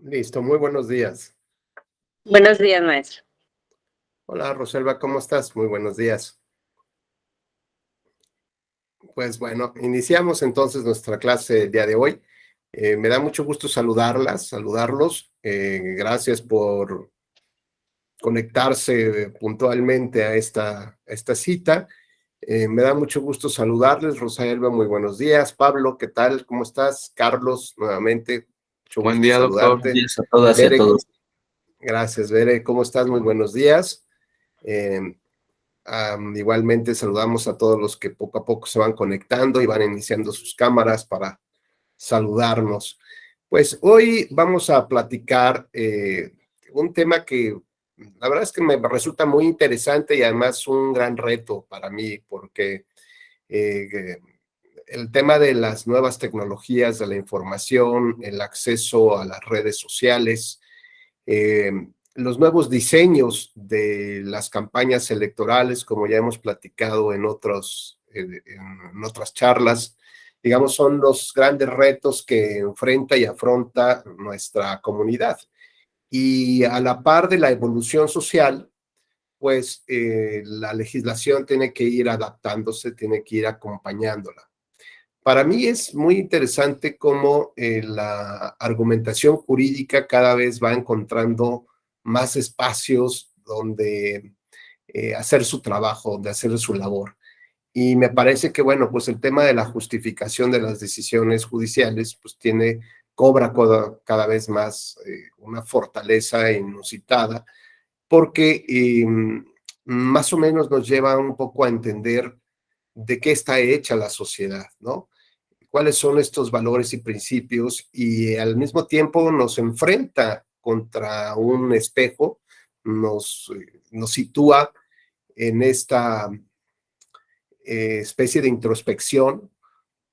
Listo, muy buenos días. Buenos días, maestro. Hola, Roselva, ¿cómo estás? Muy buenos días. Pues bueno, iniciamos entonces nuestra clase el día de hoy. Me da mucho gusto saludarlos. Gracias por conectarse puntualmente a esta cita. Me da mucho gusto saludarles. Rosalba, muy buenos días. Pablo, ¿qué tal? ¿Cómo estás? Carlos, nuevamente, mucho Buen gusto día, doctor. Buenos saludarte. días a todas y a Bere, todos. gracias, Bere, ¿cómo estás? Muy buenos días. Eh, Igualmente saludamos a todos los que poco a poco se van conectando y van iniciando sus cámaras para saludarnos. Pues hoy vamos a platicar un tema que la verdad es que me resulta muy interesante y además un gran reto para mí porque eh, el tema de las nuevas tecnologías de la información, el acceso a las redes sociales, eh, los nuevos diseños de las campañas electorales, como ya hemos platicado en otras charlas, digamos, son los grandes retos que enfrenta y afronta nuestra comunidad. Y a la par de la evolución social, pues la legislación tiene que ir adaptándose, tiene que ir acompañándola. Para mí es muy interesante cómo la argumentación jurídica cada vez va encontrando más espacios donde hacer su trabajo, donde hacer su labor. Y me parece que, bueno, pues el tema de la justificación de las decisiones judiciales, pues cobra cada vez más una fortaleza inusitada, porque más o menos nos lleva un poco a entender de qué está hecha la sociedad, ¿no? Cuáles son estos valores y principios y al mismo tiempo nos enfrenta contra un espejo, nos sitúa en esta especie de introspección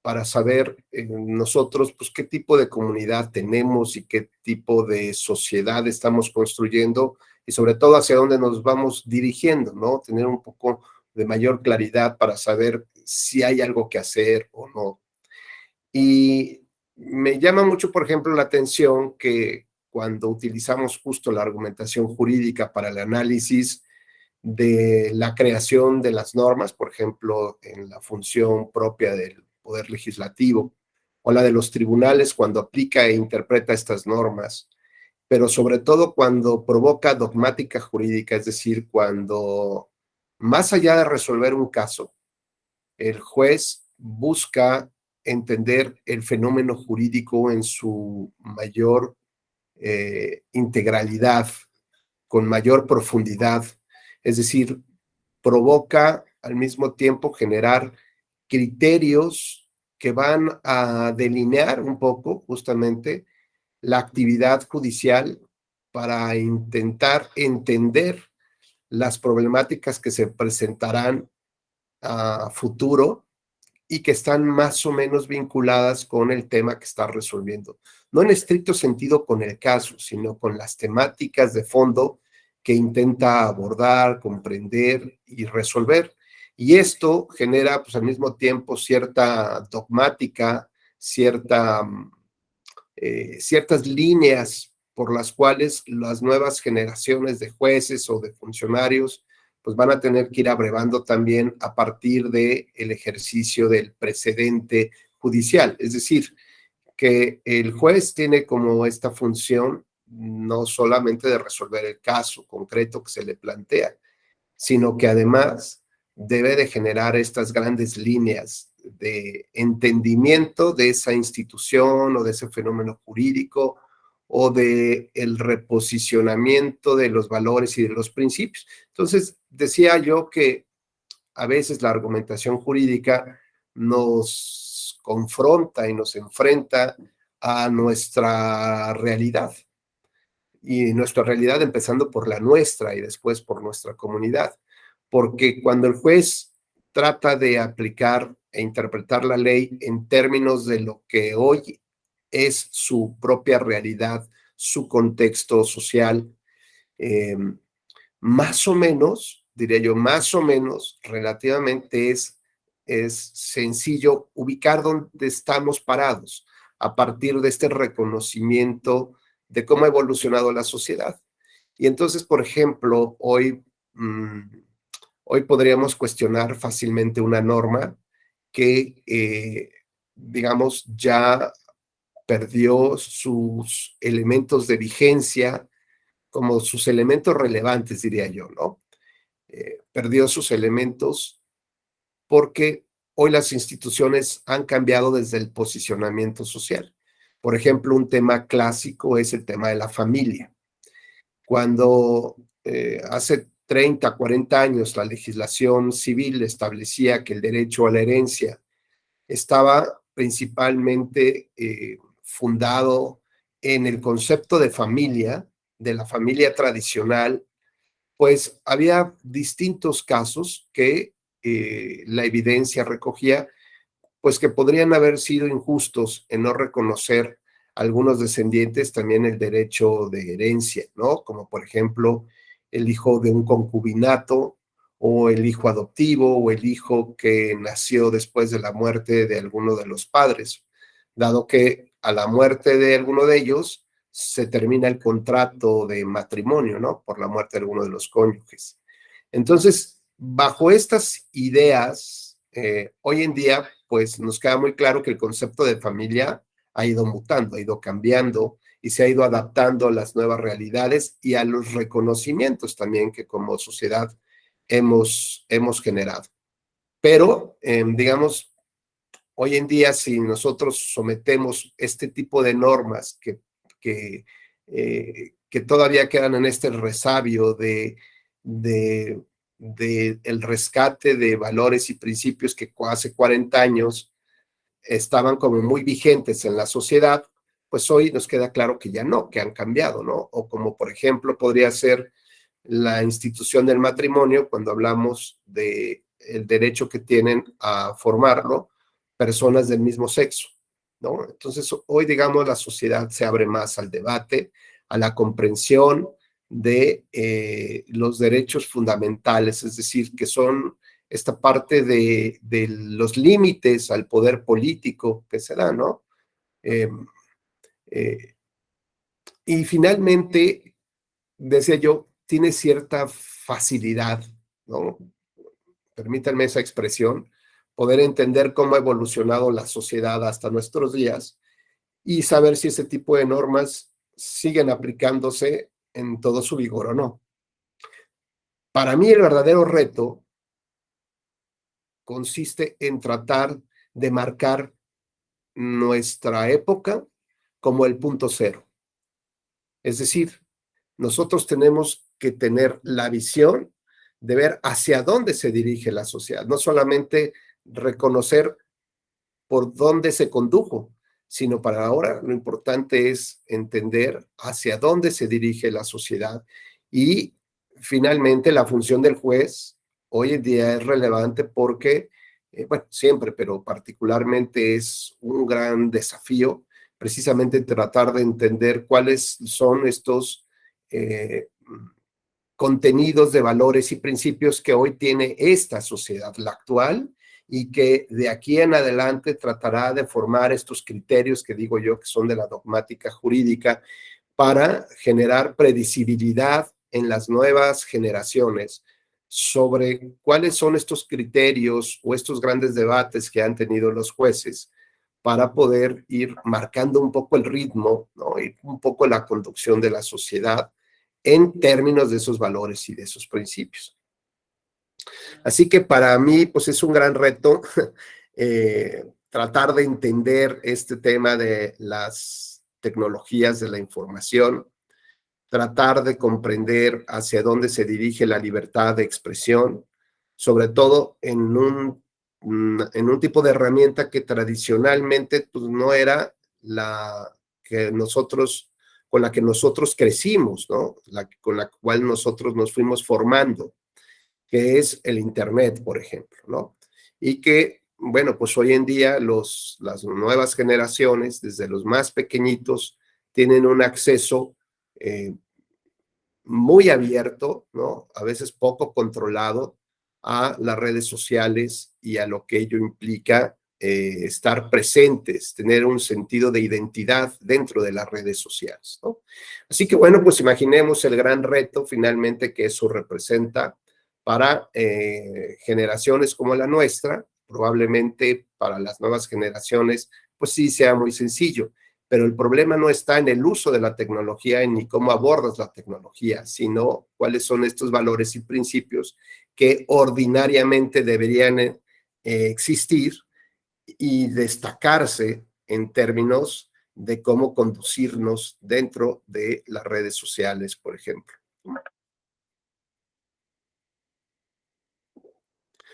para saber nosotros pues qué tipo de comunidad tenemos y qué tipo de sociedad estamos construyendo y sobre todo hacia dónde nos vamos dirigiendo, ¿no? Tener un poco de mayor claridad para saber si hay algo que hacer o no. Y me llama mucho, por ejemplo, la atención que cuando utilizamos justo la argumentación jurídica para el análisis de la creación de las normas, por ejemplo, en la función propia del Poder Legislativo, o la de los tribunales cuando aplica e interpreta estas normas, pero sobre todo cuando provoca dogmática jurídica, es decir, cuando más allá de resolver un caso, el juez busca entender el fenómeno jurídico en su mayor integralidad, con mayor profundidad, es decir, provoca al mismo tiempo generar criterios que van a delinear un poco justamente la actividad judicial para intentar entender las problemáticas que se presentarán a futuro y que están más o menos vinculadas con el tema que está resolviendo. No en estricto sentido con el caso, sino con las temáticas de fondo que intenta abordar, comprender y resolver. Y esto genera, pues al mismo tiempo, cierta dogmática, ciertas líneas por las cuales las nuevas generaciones de jueces o de funcionarios pues van a tener que ir abrevando también a partir del ejercicio del precedente judicial. Es decir, que el juez tiene como esta función no solamente de resolver el caso concreto que se le plantea, sino que además debe de generar estas grandes líneas de entendimiento de esa institución o de ese fenómeno jurídico o de el reposicionamiento de los valores y de los principios. Entonces, decía yo que a veces la argumentación jurídica nos confronta y nos enfrenta a nuestra realidad y nuestra realidad empezando por la nuestra y después por nuestra comunidad. Porque cuando el juez trata de aplicar e interpretar la ley en términos de lo que hoy es su propia realidad, su contexto social, eh, más o menos, diría yo, más o menos, relativamente es sencillo ubicar dónde estamos parados a partir de este reconocimiento de cómo ha evolucionado la sociedad. Y entonces, por ejemplo, hoy podríamos cuestionar fácilmente una norma que, digamos, ya perdió sus elementos de vigencia, como sus elementos relevantes, diría yo, ¿no? Perdió sus elementos porque hoy las instituciones han cambiado desde el posicionamiento social. Por ejemplo, un tema clásico es el tema de la familia. Cuando hace 30, 40 años la legislación civil establecía que el derecho a la herencia estaba principalmente fundado en el concepto de la familia tradicional, pues había distintos casos que la evidencia recogía, pues que podrían haber sido injustos en no reconocer a algunos descendientes también el derecho de herencia, ¿no? Como por ejemplo el hijo de un concubinato o el hijo adoptivo o el hijo que nació después de la muerte de alguno de los padres, dado que a la muerte de alguno de ellos se termina el contrato de matrimonio, ¿no? Por la muerte de alguno de los cónyuges. Entonces, bajo estas ideas, hoy en día, pues nos queda muy claro que el concepto de familia ha ido mutando, ha ido cambiando y se ha ido adaptando a las nuevas realidades y a los reconocimientos también que como sociedad hemos generado. Pero, digamos, hoy en día, si nosotros sometemos este tipo de normas que todavía quedan en este resabio de el rescate de valores y principios que hace 40 años estaban como muy vigentes en la sociedad, pues hoy nos queda claro que ya no, que han cambiado, ¿no? O como por ejemplo podría ser la institución del matrimonio cuando hablamos de el derecho que tienen a formarlo personas del mismo sexo, ¿no? Entonces hoy, digamos, la sociedad se abre más al debate, a la comprensión de los derechos fundamentales, es decir, que son esta parte de los límites al poder político que se da, ¿no? Eh, eh, y finalmente, decía yo, tiene cierta facilidad, ¿no? Permítanme esa expresión, poder entender cómo ha evolucionado la sociedad hasta nuestros días y saber si ese tipo de normas siguen aplicándose en todo su vigor o no. Para mí el verdadero reto consiste en tratar de marcar nuestra época como el punto cero. Es decir, nosotros tenemos que tener la visión de ver hacia dónde se dirige la sociedad, no solamente reconocer por dónde se condujo, sino para ahora lo importante es entender hacia dónde se dirige la sociedad y finalmente la función del juez hoy en día es relevante porque, bueno, siempre, pero particularmente es un gran desafío precisamente tratar de entender cuáles son estos contenidos de valores y principios que hoy tiene esta sociedad, la actual, y que de aquí en adelante tratará de formar estos criterios que digo yo que son de la dogmática jurídica para generar predecibilidad en las nuevas generaciones sobre cuáles son estos criterios o estos grandes debates que han tenido los jueces para poder ir marcando un poco el ritmo, ¿no? Y un poco la conducción de la sociedad en términos de esos valores y de esos principios. Así que para mí, pues es un gran reto tratar de entender este tema de las tecnologías de la información, tratar de comprender hacia dónde se dirige la libertad de expresión, sobre todo en un tipo de herramienta que tradicionalmente pues, no era la que nosotros, con la que nosotros crecimos, ¿no? Con la cual nosotros nos fuimos formando, que es el Internet, por ejemplo, ¿no? Y que, bueno, pues hoy en día las nuevas generaciones, desde los más pequeñitos, tienen un acceso muy abierto, ¿no? A veces poco controlado a las redes sociales y a lo que ello implica estar presentes, tener un sentido de identidad dentro de las redes sociales, ¿no? Así que bueno, pues imaginemos el gran reto finalmente que eso representa para generaciones como la nuestra. Probablemente para las nuevas generaciones, pues sí sea muy sencillo, pero el problema no está en el uso de la tecnología ni cómo abordas la tecnología, sino cuáles son estos valores y principios que ordinariamente deberían existir y destacarse en términos de cómo conducirnos dentro de las redes sociales, por ejemplo.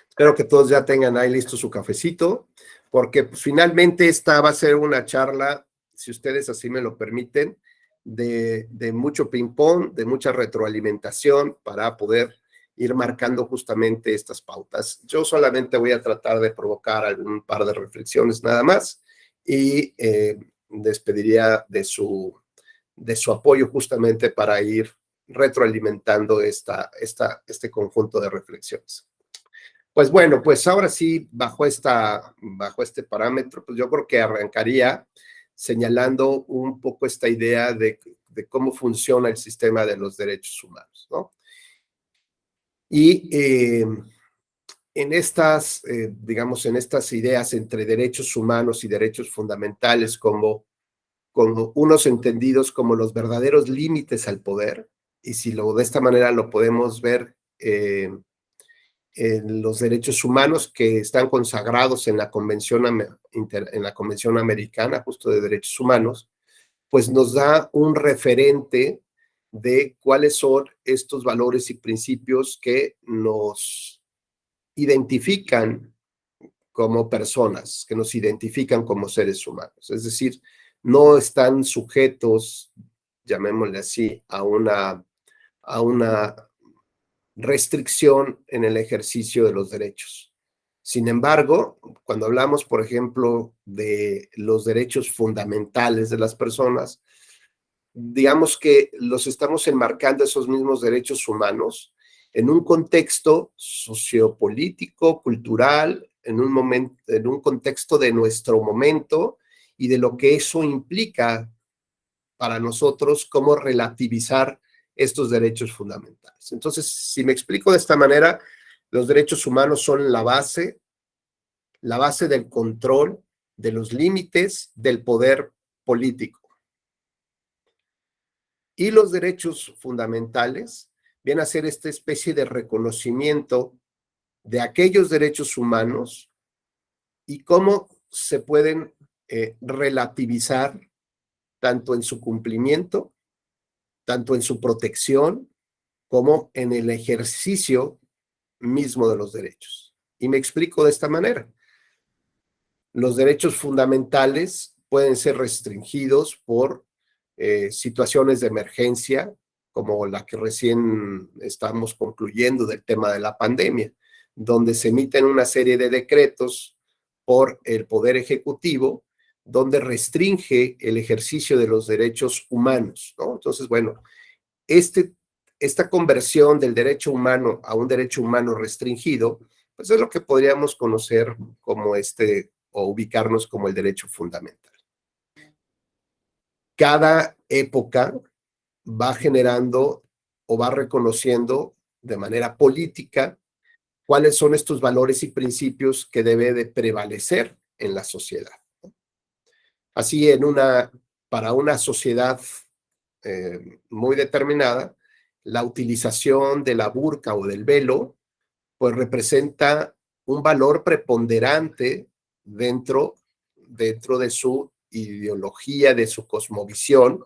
Espero que todos ya tengan ahí listo su cafecito, porque pues, finalmente esta va a ser una charla, si ustedes así me lo permiten, de mucho ping-pong, de mucha retroalimentación para poder ir marcando justamente estas pautas. Yo solamente voy a tratar de provocar algún par de reflexiones nada más y despediría de su apoyo justamente para ir retroalimentando este conjunto de reflexiones. Pues bueno, pues ahora sí, bajo este parámetro, pues yo creo que arrancaría señalando un poco esta idea de cómo funciona el sistema de los derechos humanos, ¿no? Y en estas, digamos, en estas ideas entre derechos humanos y derechos fundamentales como unos entendidos como los verdaderos límites al poder, y si de esta manera lo podemos ver en los derechos humanos que están consagrados en la Convención Americana justo de Derechos Humanos, pues nos da un referente de cuáles son estos valores y principios que nos identifican como personas, que nos identifican como seres humanos. Es decir, no están sujetos, llamémosle así, a una restricción en el ejercicio de los derechos. Sin embargo, cuando hablamos, por ejemplo, de los derechos fundamentales de las personas, digamos que los estamos enmarcando esos mismos derechos humanos en un contexto sociopolítico, cultural, en un contexto de nuestro momento y de lo que eso implica para nosotros, cómo relativizar estos derechos fundamentales. Entonces, si me explico de esta manera, los derechos humanos son la base del control, de los límites del poder político. Y los derechos fundamentales vienen a ser esta especie de reconocimiento de aquellos derechos humanos y cómo se pueden relativizar tanto en su cumplimiento, tanto en su protección, como en el ejercicio mismo de los derechos. Y me explico de esta manera. Los derechos fundamentales pueden ser restringidos por situaciones de emergencia, como la que recién estamos concluyendo del tema de la pandemia, donde se emiten una serie de decretos por el Poder Ejecutivo, donde restringe el ejercicio de los derechos humanos, ¿no? Entonces, bueno, esta conversión del derecho humano a un derecho humano restringido, pues es lo que podríamos conocer como o ubicarnos como el derecho fundamental. Cada época va generando o va reconociendo de manera política cuáles son estos valores y principios que debe de prevalecer en la sociedad. Así, para una sociedad muy determinada, la utilización de la burka o del velo, pues representa un valor preponderante dentro de su ideología, de su cosmovisión,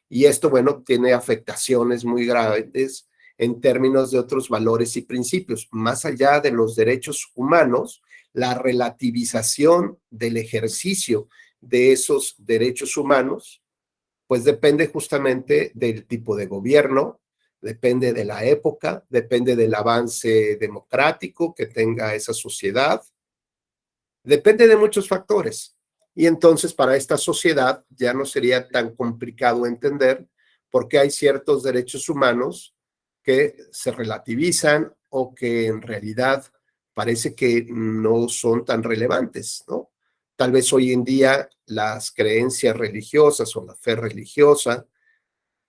y esto, bueno, tiene afectaciones muy graves en términos de otros valores y principios. Más allá de los derechos humanos, la relativización del ejercicio de esos derechos humanos, pues depende justamente del tipo de gobierno, depende de la época, depende del avance democrático que tenga esa sociedad, depende de muchos factores. Y entonces para esta sociedad ya no sería tan complicado entender por qué hay ciertos derechos humanos que se relativizan o que en realidad parece que no son tan relevantes, ¿no? Tal vez hoy en día las creencias religiosas o la fe religiosa,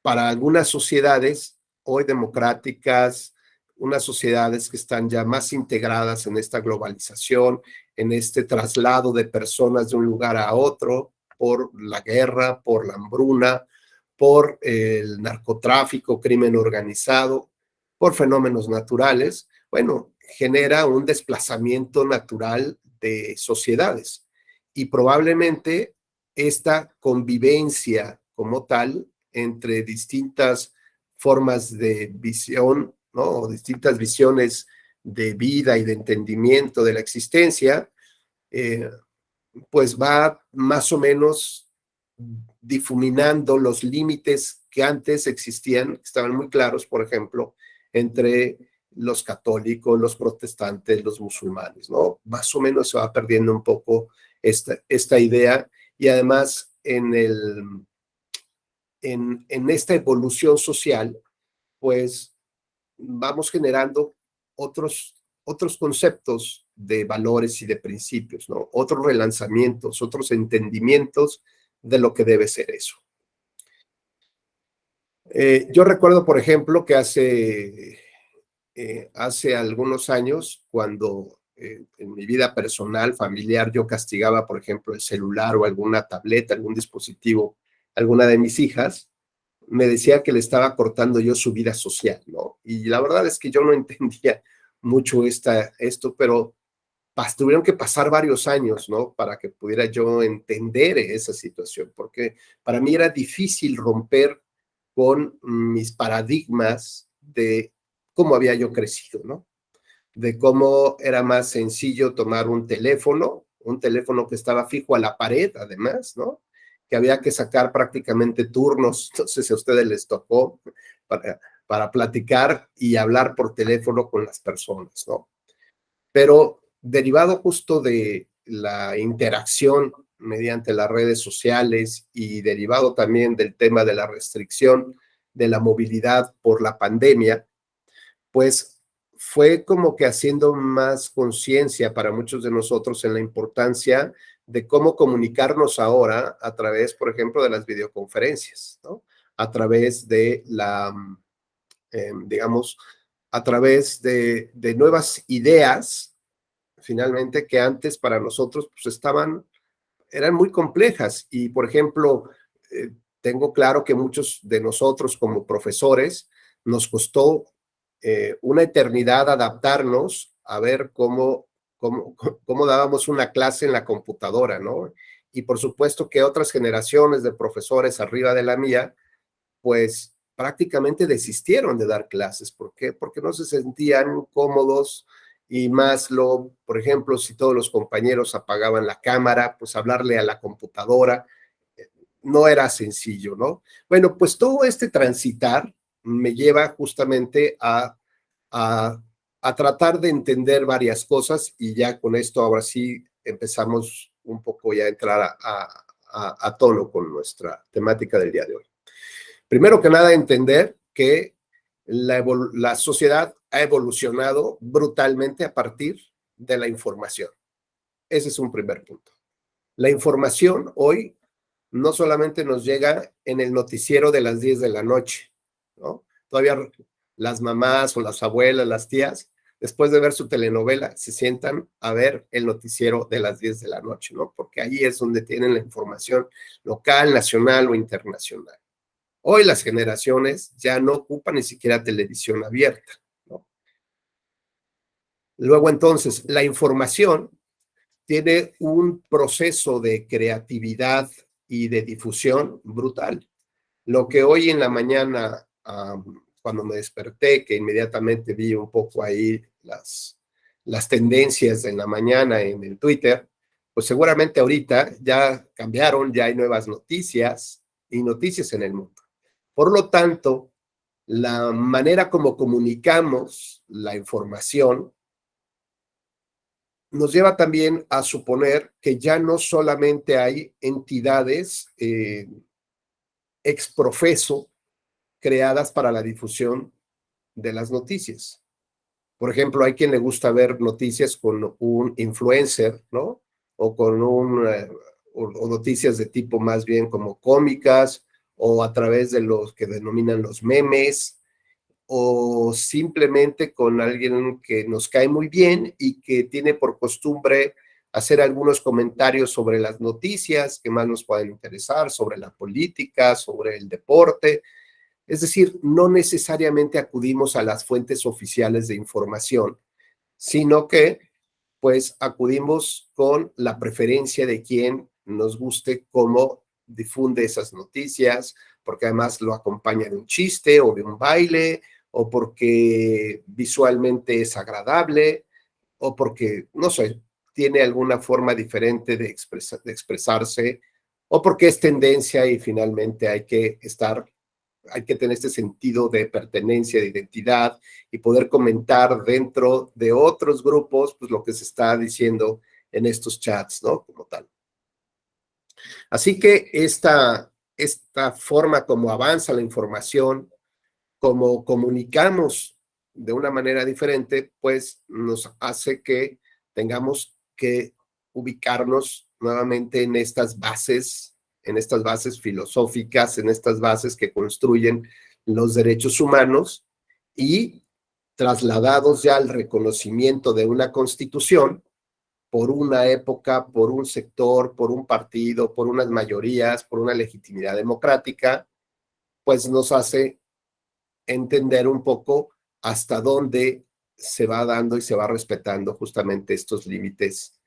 para algunas sociedades hoy democráticas, unas sociedades que están ya más integradas en esta globalización, en este traslado de personas de un lugar a otro por la guerra, por la hambruna, por el narcotráfico, crimen organizado, por fenómenos naturales, bueno, genera un desplazamiento natural de sociedades. Y probablemente esta convivencia como tal entre distintas formas de visión, ¿no? O distintas visiones de vida y de entendimiento de la existencia, eh, pues va más o menos difuminando los límites que antes existían, que estaban muy claros, por ejemplo, entre los católicos, los protestantes, los musulmanes, ¿no? Más o menos se va perdiendo un poco esta idea y además en esta evolución social, pues vamos generando otros conceptos de valores y de principios, ¿no? Otros relanzamientos, otros entendimientos de lo que debe ser eso. Yo recuerdo, por ejemplo, que hace algunos años, cuando en mi vida personal, familiar, yo castigaba, por ejemplo, el celular o alguna tableta, algún dispositivo, alguna de mis hijas, me decía que le estaba cortando yo su vida social, ¿no? Y la verdad es que yo no entendía mucho esto, pero tuvieron que pasar varios años, ¿no? Para que pudiera yo entender esa situación, porque para mí era difícil romper con mis paradigmas de cómo había yo crecido, ¿no? De cómo era más sencillo tomar un teléfono que estaba fijo a la pared, además, ¿no? Que había que sacar prácticamente turnos, no sé si a ustedes les tocó, para platicar y hablar por teléfono con las personas, ¿no? Pero derivado justo de la interacción mediante las redes sociales y derivado también del tema de la restricción de la movilidad por la pandemia, pues fue como que haciendo más conciencia para muchos de nosotros en la importancia de cómo comunicarnos ahora a través, por ejemplo, de las videoconferencias, ¿no? A través de digamos, a través de nuevas ideas, finalmente, que antes para nosotros pues eran muy complejas. Y, por ejemplo, tengo claro que muchos de nosotros como profesores nos costó una eternidad adaptarnos a ver cómo dábamos una clase en la computadora, ¿no? Y por supuesto que otras generaciones de profesores arriba de la mía, pues prácticamente desistieron de dar clases. ¿Por qué? Porque no se sentían cómodos y más por ejemplo, si todos los compañeros apagaban la cámara, pues hablarle a la computadora no era sencillo, ¿no? Bueno, pues todo este transitar me lleva justamente a, a tratar de entender varias cosas y ya con esto ahora sí empezamos un poco ya a entrar a tono con nuestra temática del día de hoy. Primero que nada, entender que la sociedad ha evolucionado brutalmente a partir de la información. Ese es un primer punto. La información hoy no solamente nos llega en el noticiero de las 10 de la noche, ¿no? Todavía las mamás o las abuelas, las tías, después de ver su telenovela, se sientan a ver el noticiero de las 10 de la noche, ¿no? Porque ahí es donde tienen la información local, nacional o internacional. Hoy las generaciones ya no ocupan ni siquiera televisión abierta, ¿no? Luego entonces, la información tiene un proceso de creatividad y de difusión brutal. Lo que hoy en la mañana, cuando me desperté, que inmediatamente vi un poco ahí las tendencias en la mañana en el Twitter, pues seguramente ahorita ya cambiaron, ya hay nuevas noticias y noticias en el mundo. Por lo tanto, la manera como comunicamos la información nos lleva también a suponer que ya no solamente hay entidades ex profeso creadas para la difusión de las noticias. Por ejemplo, hay quien le gusta ver noticias con un influencer, ¿no? o con o noticias de tipo más bien como cómicas, o a través de los que denominan los memes, o simplemente con alguien que nos cae muy bien y que tiene por costumbre hacer algunos comentarios sobre las noticias que más nos pueden interesar, sobre la política, sobre el deporte. Es decir, no necesariamente acudimos a las fuentes oficiales de información, sino que pues acudimos con la preferencia de quien nos guste cómo difunde esas noticias, porque además lo acompaña de un chiste o de un baile, o porque visualmente es agradable, o porque, no sé, tiene alguna forma diferente de expresarse, o porque es tendencia y finalmente hay que tener este sentido de pertenencia, de identidad y poder comentar dentro de otros grupos, pues lo que se está diciendo en estos chats, ¿no? Como tal. Así que esta forma como avanza la información, como comunicamos de una manera diferente, pues nos hace que tengamos que ubicarnos nuevamente en estas bases filosóficas, en estas bases que construyen los derechos humanos y trasladados ya al reconocimiento de una constitución por una época, por un sector, por un partido, por unas mayorías, por una legitimidad democrática, pues nos hace entender un poco hasta dónde se va dando y se va respetando justamente estos límites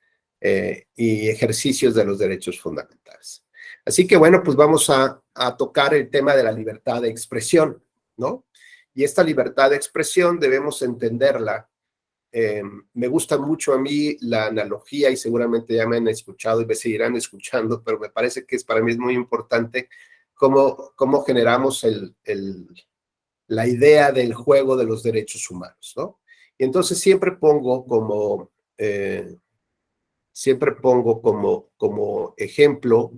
y ejercicios de los derechos fundamentales. Así que bueno, pues vamos a tocar el tema de la libertad de expresión, ¿no? Y esta libertad de expresión debemos entenderla. Me gusta mucho a mí la analogía y seguramente ya me han escuchado y me seguirán escuchando, pero me parece que para mí es muy importante cómo generamos la idea del juego de los derechos humanos, ¿no? Y entonces siempre pongo como ejemplo,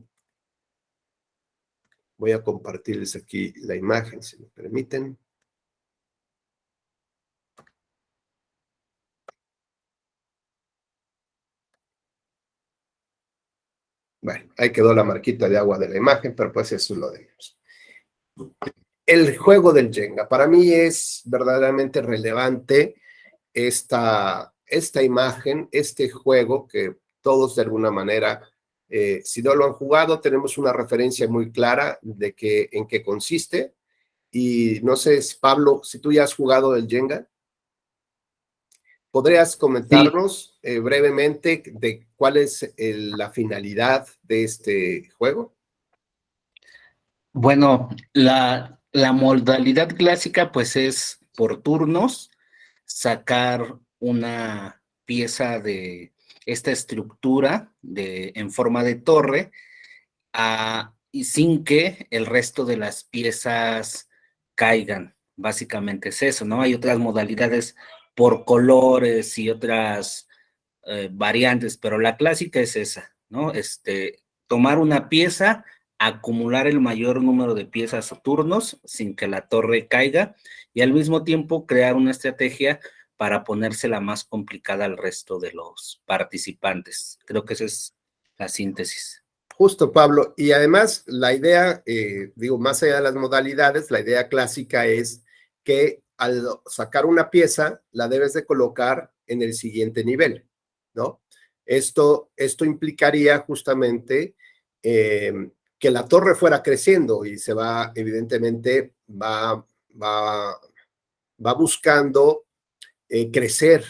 voy a compartirles aquí la imagen, si me permiten. Bueno, ahí quedó la marquita de agua de la imagen, pero pues eso es lo de ellos. El juego del Jenga, para mí es verdaderamente relevante esta imagen, este juego que todos de alguna manera, si no lo han jugado, tenemos una referencia muy clara de en qué consiste. Y no sé, Pablo, si tú ya has jugado el Jenga, ¿podrías comentarnos brevemente de cuál es la finalidad de este juego? Bueno, la modalidad clásica pues es por turnos sacar una pieza de esta estructura en forma de torre y sin que el resto de las piezas caigan. Básicamente es eso, ¿no? Hay otras modalidades por colores y otras variantes, pero la clásica es esa, ¿no? Tomar una pieza, acumular el mayor número de piezas o turnos sin que la torre caiga y al mismo tiempo crear una estrategia para ponérsela más complicada al resto de los participantes. Creo que esa es la síntesis. Justo, Pablo. Y además, la idea, digo, más allá de las modalidades, la idea clásica es que al sacar una pieza, la debes de colocar en el siguiente nivel, ¿no? Esto implicaría justamente que la torre fuera creciendo y evidentemente, va buscando crecer,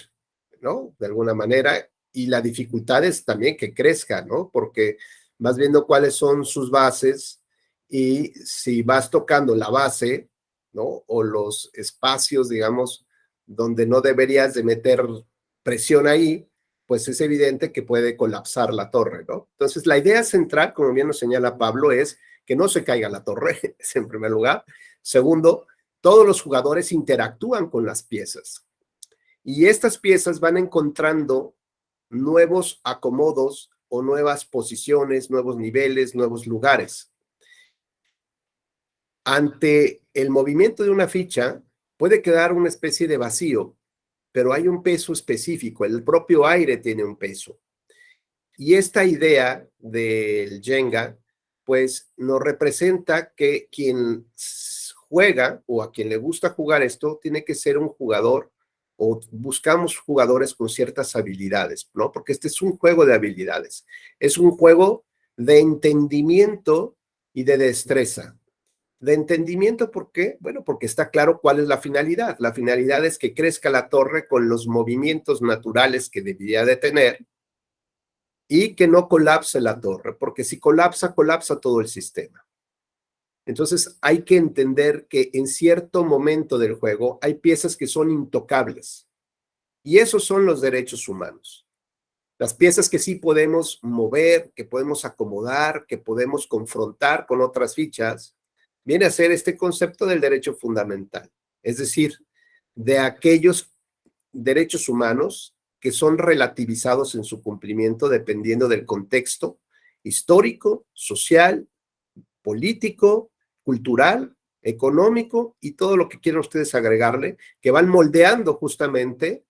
¿no? De alguna manera, y la dificultad es también que crezca, ¿no? Porque vas viendo cuáles son sus bases y si vas tocando la base, ¿no? O los espacios, digamos, donde no deberías de meter presión ahí, pues es evidente que puede colapsar la torre, ¿no? Entonces, la idea central, como bien nos señala Pablo, es que no se caiga la torre, es en primer lugar. Segundo, todos los jugadores interactúan con las piezas. Y estas piezas van encontrando nuevos acomodos o nuevas posiciones, nuevos niveles, nuevos lugares. Ante el movimiento de una ficha, puede quedar una especie de vacío, pero hay un peso específico, el propio aire tiene un peso. Y esta idea del Jenga, pues nos representa que quien juega o a quien le gusta jugar esto, tiene que ser un jugador o buscamos jugadores con ciertas habilidades, ¿no? Porque este es un juego de habilidades, es un juego de entendimiento y de destreza. De entendimiento, ¿por qué? Bueno, porque está claro cuál es la finalidad. La finalidad es que crezca la torre con los movimientos naturales que debería de tener y que no colapse la torre, porque si colapsa, colapsa todo el sistema. Entonces hay que entender que en cierto momento del juego hay piezas que son intocables y esos son los derechos humanos. Las piezas que sí podemos mover, que podemos acomodar, que podemos confrontar con otras fichas, viene a ser este concepto del derecho fundamental, es decir, de aquellos derechos humanos que son relativizados en su cumplimiento dependiendo del contexto histórico, social, político, cultural, económico y todo lo que quieran ustedes agregarle, que van moldeando justamente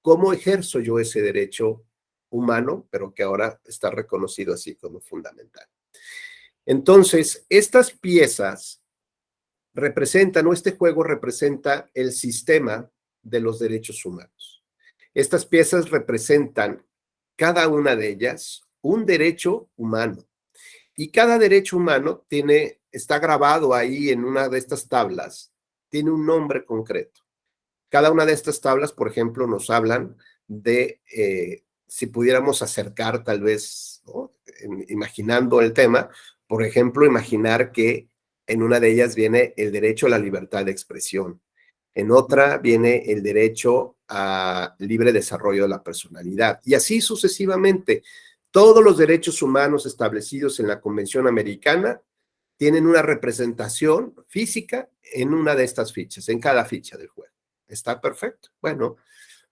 cómo ejerzo yo ese derecho humano, pero que ahora está reconocido así como fundamental. Entonces, estas piezas representan, o este juego representa el sistema de los derechos humanos. Estas piezas representan, cada una de ellas, un derecho humano. Y cada derecho humano está grabado ahí en una de estas tablas, tiene un nombre concreto. Cada una de estas tablas, por ejemplo, nos hablan de, si pudiéramos acercar tal vez, ¿no? Imaginando el tema, por ejemplo, imaginar que en una de ellas viene el derecho a la libertad de expresión, en otra viene el derecho a libre desarrollo de la personalidad, y así sucesivamente. Todos los derechos humanos establecidos en la Convención Americana tienen una representación física en una de estas fichas, en cada ficha del juego. Está perfecto. Bueno,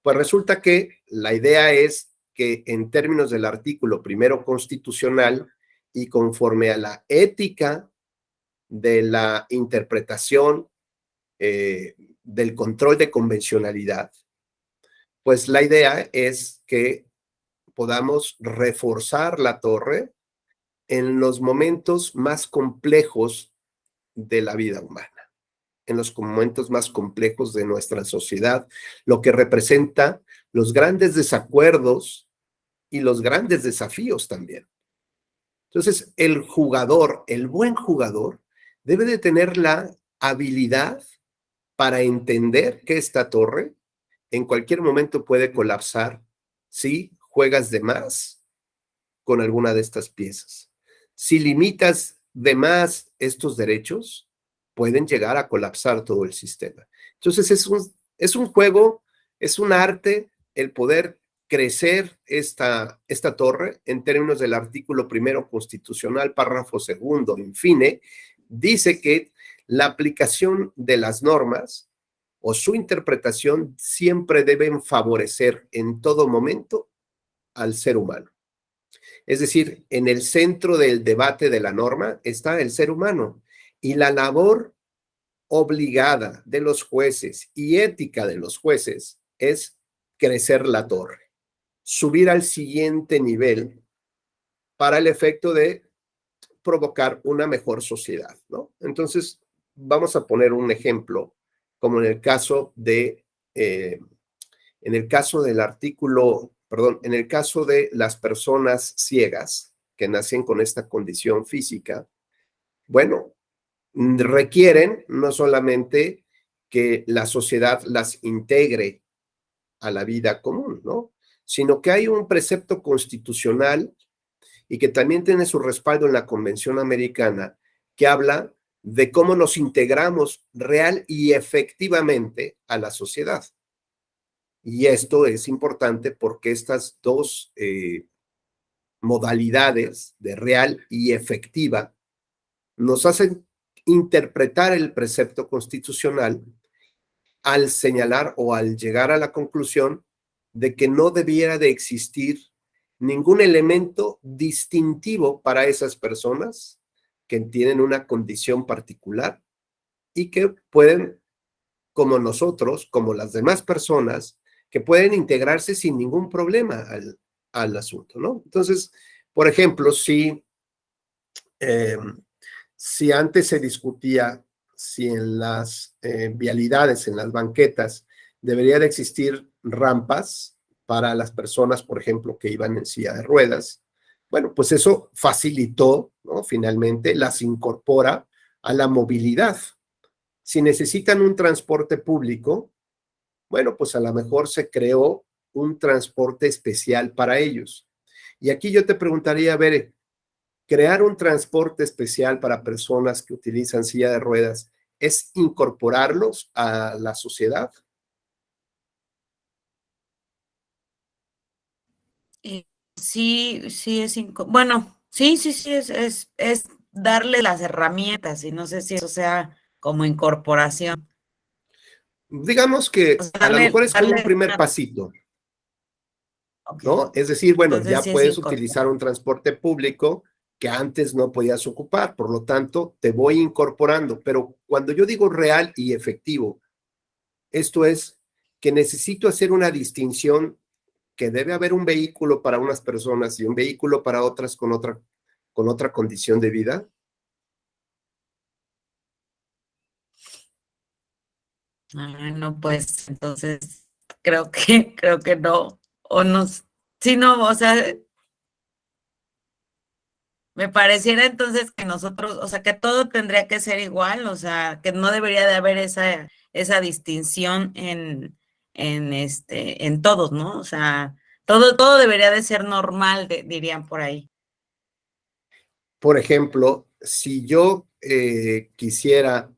pues resulta que la idea es que en términos del artículo primero constitucional y conforme a la ética de la interpretación del control de convencionalidad, pues la idea es que podamos reforzar la torre en los momentos más complejos de la vida humana, en los momentos más complejos de nuestra sociedad, lo que representa los grandes desacuerdos y los grandes desafíos también. Entonces, el jugador, el buen jugador, debe de tener la habilidad para entender que esta torre en cualquier momento puede colapsar si juegas de más con alguna de estas piezas. Si limitas de más estos derechos, pueden llegar a colapsar todo el sistema. Entonces es un juego, es un arte el poder crecer esta torre en términos del artículo primero constitucional, párrafo segundo, en fin, dice que la aplicación de las normas o su interpretación siempre deben favorecer en todo momento al ser humano. Es decir, en el centro del debate de la norma está el ser humano y la labor obligada de los jueces y ética de los jueces es crecer la torre, subir al siguiente nivel para el efecto de provocar una mejor sociedad, ¿no? Entonces, vamos a poner un ejemplo, como en el caso del artículo, perdón, en el caso de las personas ciegas que nacen con esta condición física, bueno, requieren no solamente que la sociedad las integre a la vida común, ¿no? Sino que hay un precepto constitucional y que también tiene su respaldo en la Convención Americana, que habla de cómo nos integramos real y efectivamente a la sociedad. Y esto es importante porque estas dos modalidades de real y efectiva nos hacen interpretar el precepto constitucional al señalar o al llegar a la conclusión de que no debiera de existir ningún elemento distintivo para esas personas que tienen una condición particular y que pueden, como nosotros, como las demás personas, que pueden integrarse sin ningún problema al asunto, ¿no? Entonces, por ejemplo, si antes se discutía si en las vialidades, en las banquetas, debería de existir rampas para las personas, por ejemplo, que iban en silla de ruedas, bueno, pues eso facilitó, ¿no? Finalmente las incorpora a la movilidad. Si necesitan un transporte público, bueno, pues a lo mejor se creó un transporte especial para ellos. Y aquí yo te preguntaría, a ver, crear un transporte especial para personas que utilizan silla de ruedas es incorporarlos a la sociedad. Sí, sí bueno, sí, es darle las herramientas y no sé si eso sea como incorporación. Digamos O que sea, a lo mejor es como un primer una, pasito, ok, ¿no? Es decir, bueno, entonces ya sí es puedes incorporación. utilizar un transporte público que antes no podías ocupar, por lo tanto, te voy incorporando. Pero cuando yo digo real y efectivo, esto es que necesito hacer una distinción que debe haber un vehículo para unas personas y un vehículo para otras con otra condición de vida. No, pues entonces creo que no, o no, sí, no, o sea, me pareciera entonces que nosotros, o sea, que todo tendría que ser igual, o sea, que no debería de haber esa distinción en todos, ¿no? O sea, todo debería de ser normal, dirían por ahí. Por ejemplo, si yo quisiera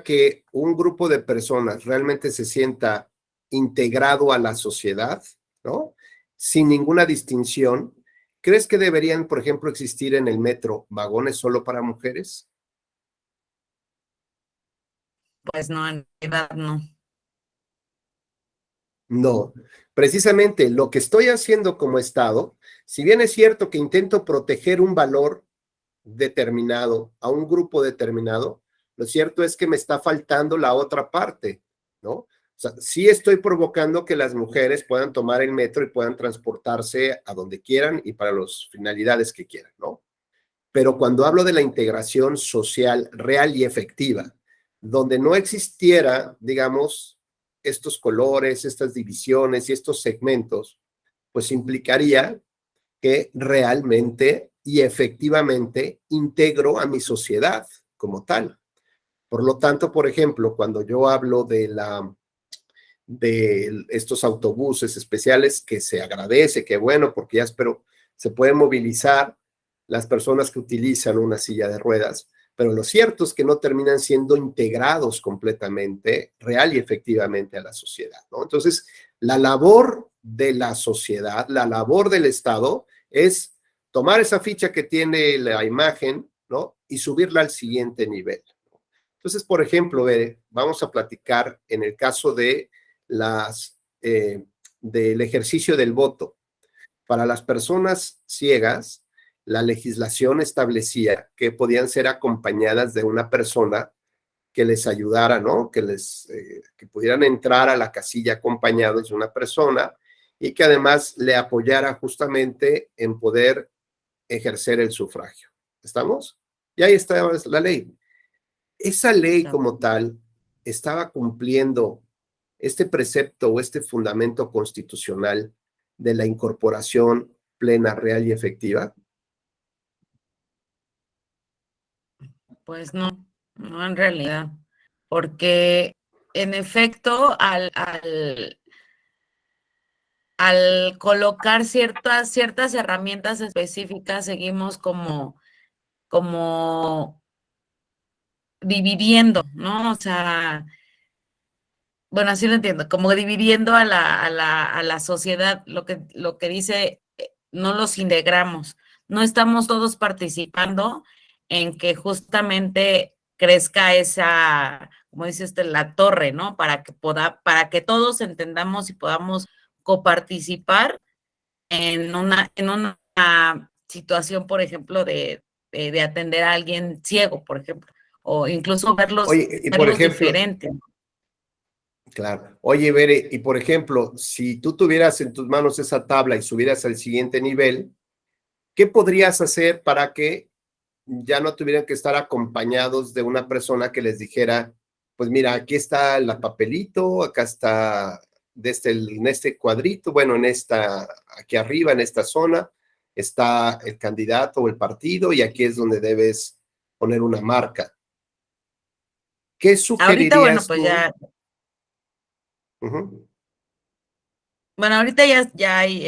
que un grupo de personas realmente se sienta integrado a la sociedad, ¿no? Sin ninguna distinción, ¿crees que deberían, por ejemplo, existir en el metro vagones solo para mujeres? Pues no, en realidad no. No, precisamente lo que estoy haciendo como Estado, si bien es cierto que intento proteger un valor determinado a un grupo determinado, lo cierto es que me está faltando la otra parte, ¿no? O sea, sí estoy provocando que las mujeres puedan tomar el metro y puedan transportarse a donde quieran y para las finalidades que quieran, ¿no? Pero cuando hablo de la integración social real y efectiva, donde no existiera, digamos, estos colores, estas divisiones y estos segmentos, pues implicaría que realmente y efectivamente integro a mi sociedad como tal. Por lo tanto, por ejemplo, cuando yo hablo de estos autobuses especiales, que se agradece, que bueno, porque ya espero se pueden movilizar las personas que utilizan una silla de ruedas, pero lo cierto es que no terminan siendo integrados completamente, real y efectivamente a la sociedad, ¿no? Entonces, la labor de la sociedad, la labor del Estado es tomar esa ficha que tiene la imagen, ¿no? Y subirla al siguiente nivel. Entonces, por ejemplo, vamos a platicar en el caso de del ejercicio del voto. Para las personas ciegas, la legislación establecía que podían ser acompañadas de una persona que les ayudara, ¿no? Que pudieran entrar a la casilla acompañados de una persona y que además le apoyara justamente en poder ejercer el sufragio. ¿Estamos? Y ahí está la ley. Esa ley como tal estaba cumpliendo este precepto o este fundamento constitucional de la incorporación plena, real y efectiva. Pues no, no en realidad, porque en efecto, al colocar ciertas herramientas específicas, seguimos como dividiendo, ¿no? O sea, bueno, así lo entiendo, como dividiendo a la sociedad, lo que dice, no los integramos, no estamos todos participando en que justamente crezca esa, como dice usted, la torre, ¿no? Para que todos entendamos y podamos coparticipar en una situación, por ejemplo, de atender a alguien ciego, por ejemplo, o incluso Oye, y por verlos ejemplo, diferentes. Claro. Oye, Bere, y por ejemplo, si tú tuvieras en tus manos esa tabla y subieras al siguiente nivel, ¿qué podrías hacer para que ya no tuvieran que estar acompañados de una persona que les dijera, pues mira, aquí está el papelito, acá está en este cuadrito, bueno, aquí arriba, en esta zona, está el candidato o el partido y aquí es donde debes poner una marca? ¿Qué Ahorita, bueno, sugerirías pues tú? ya, Ujú. bueno, ahorita ya hay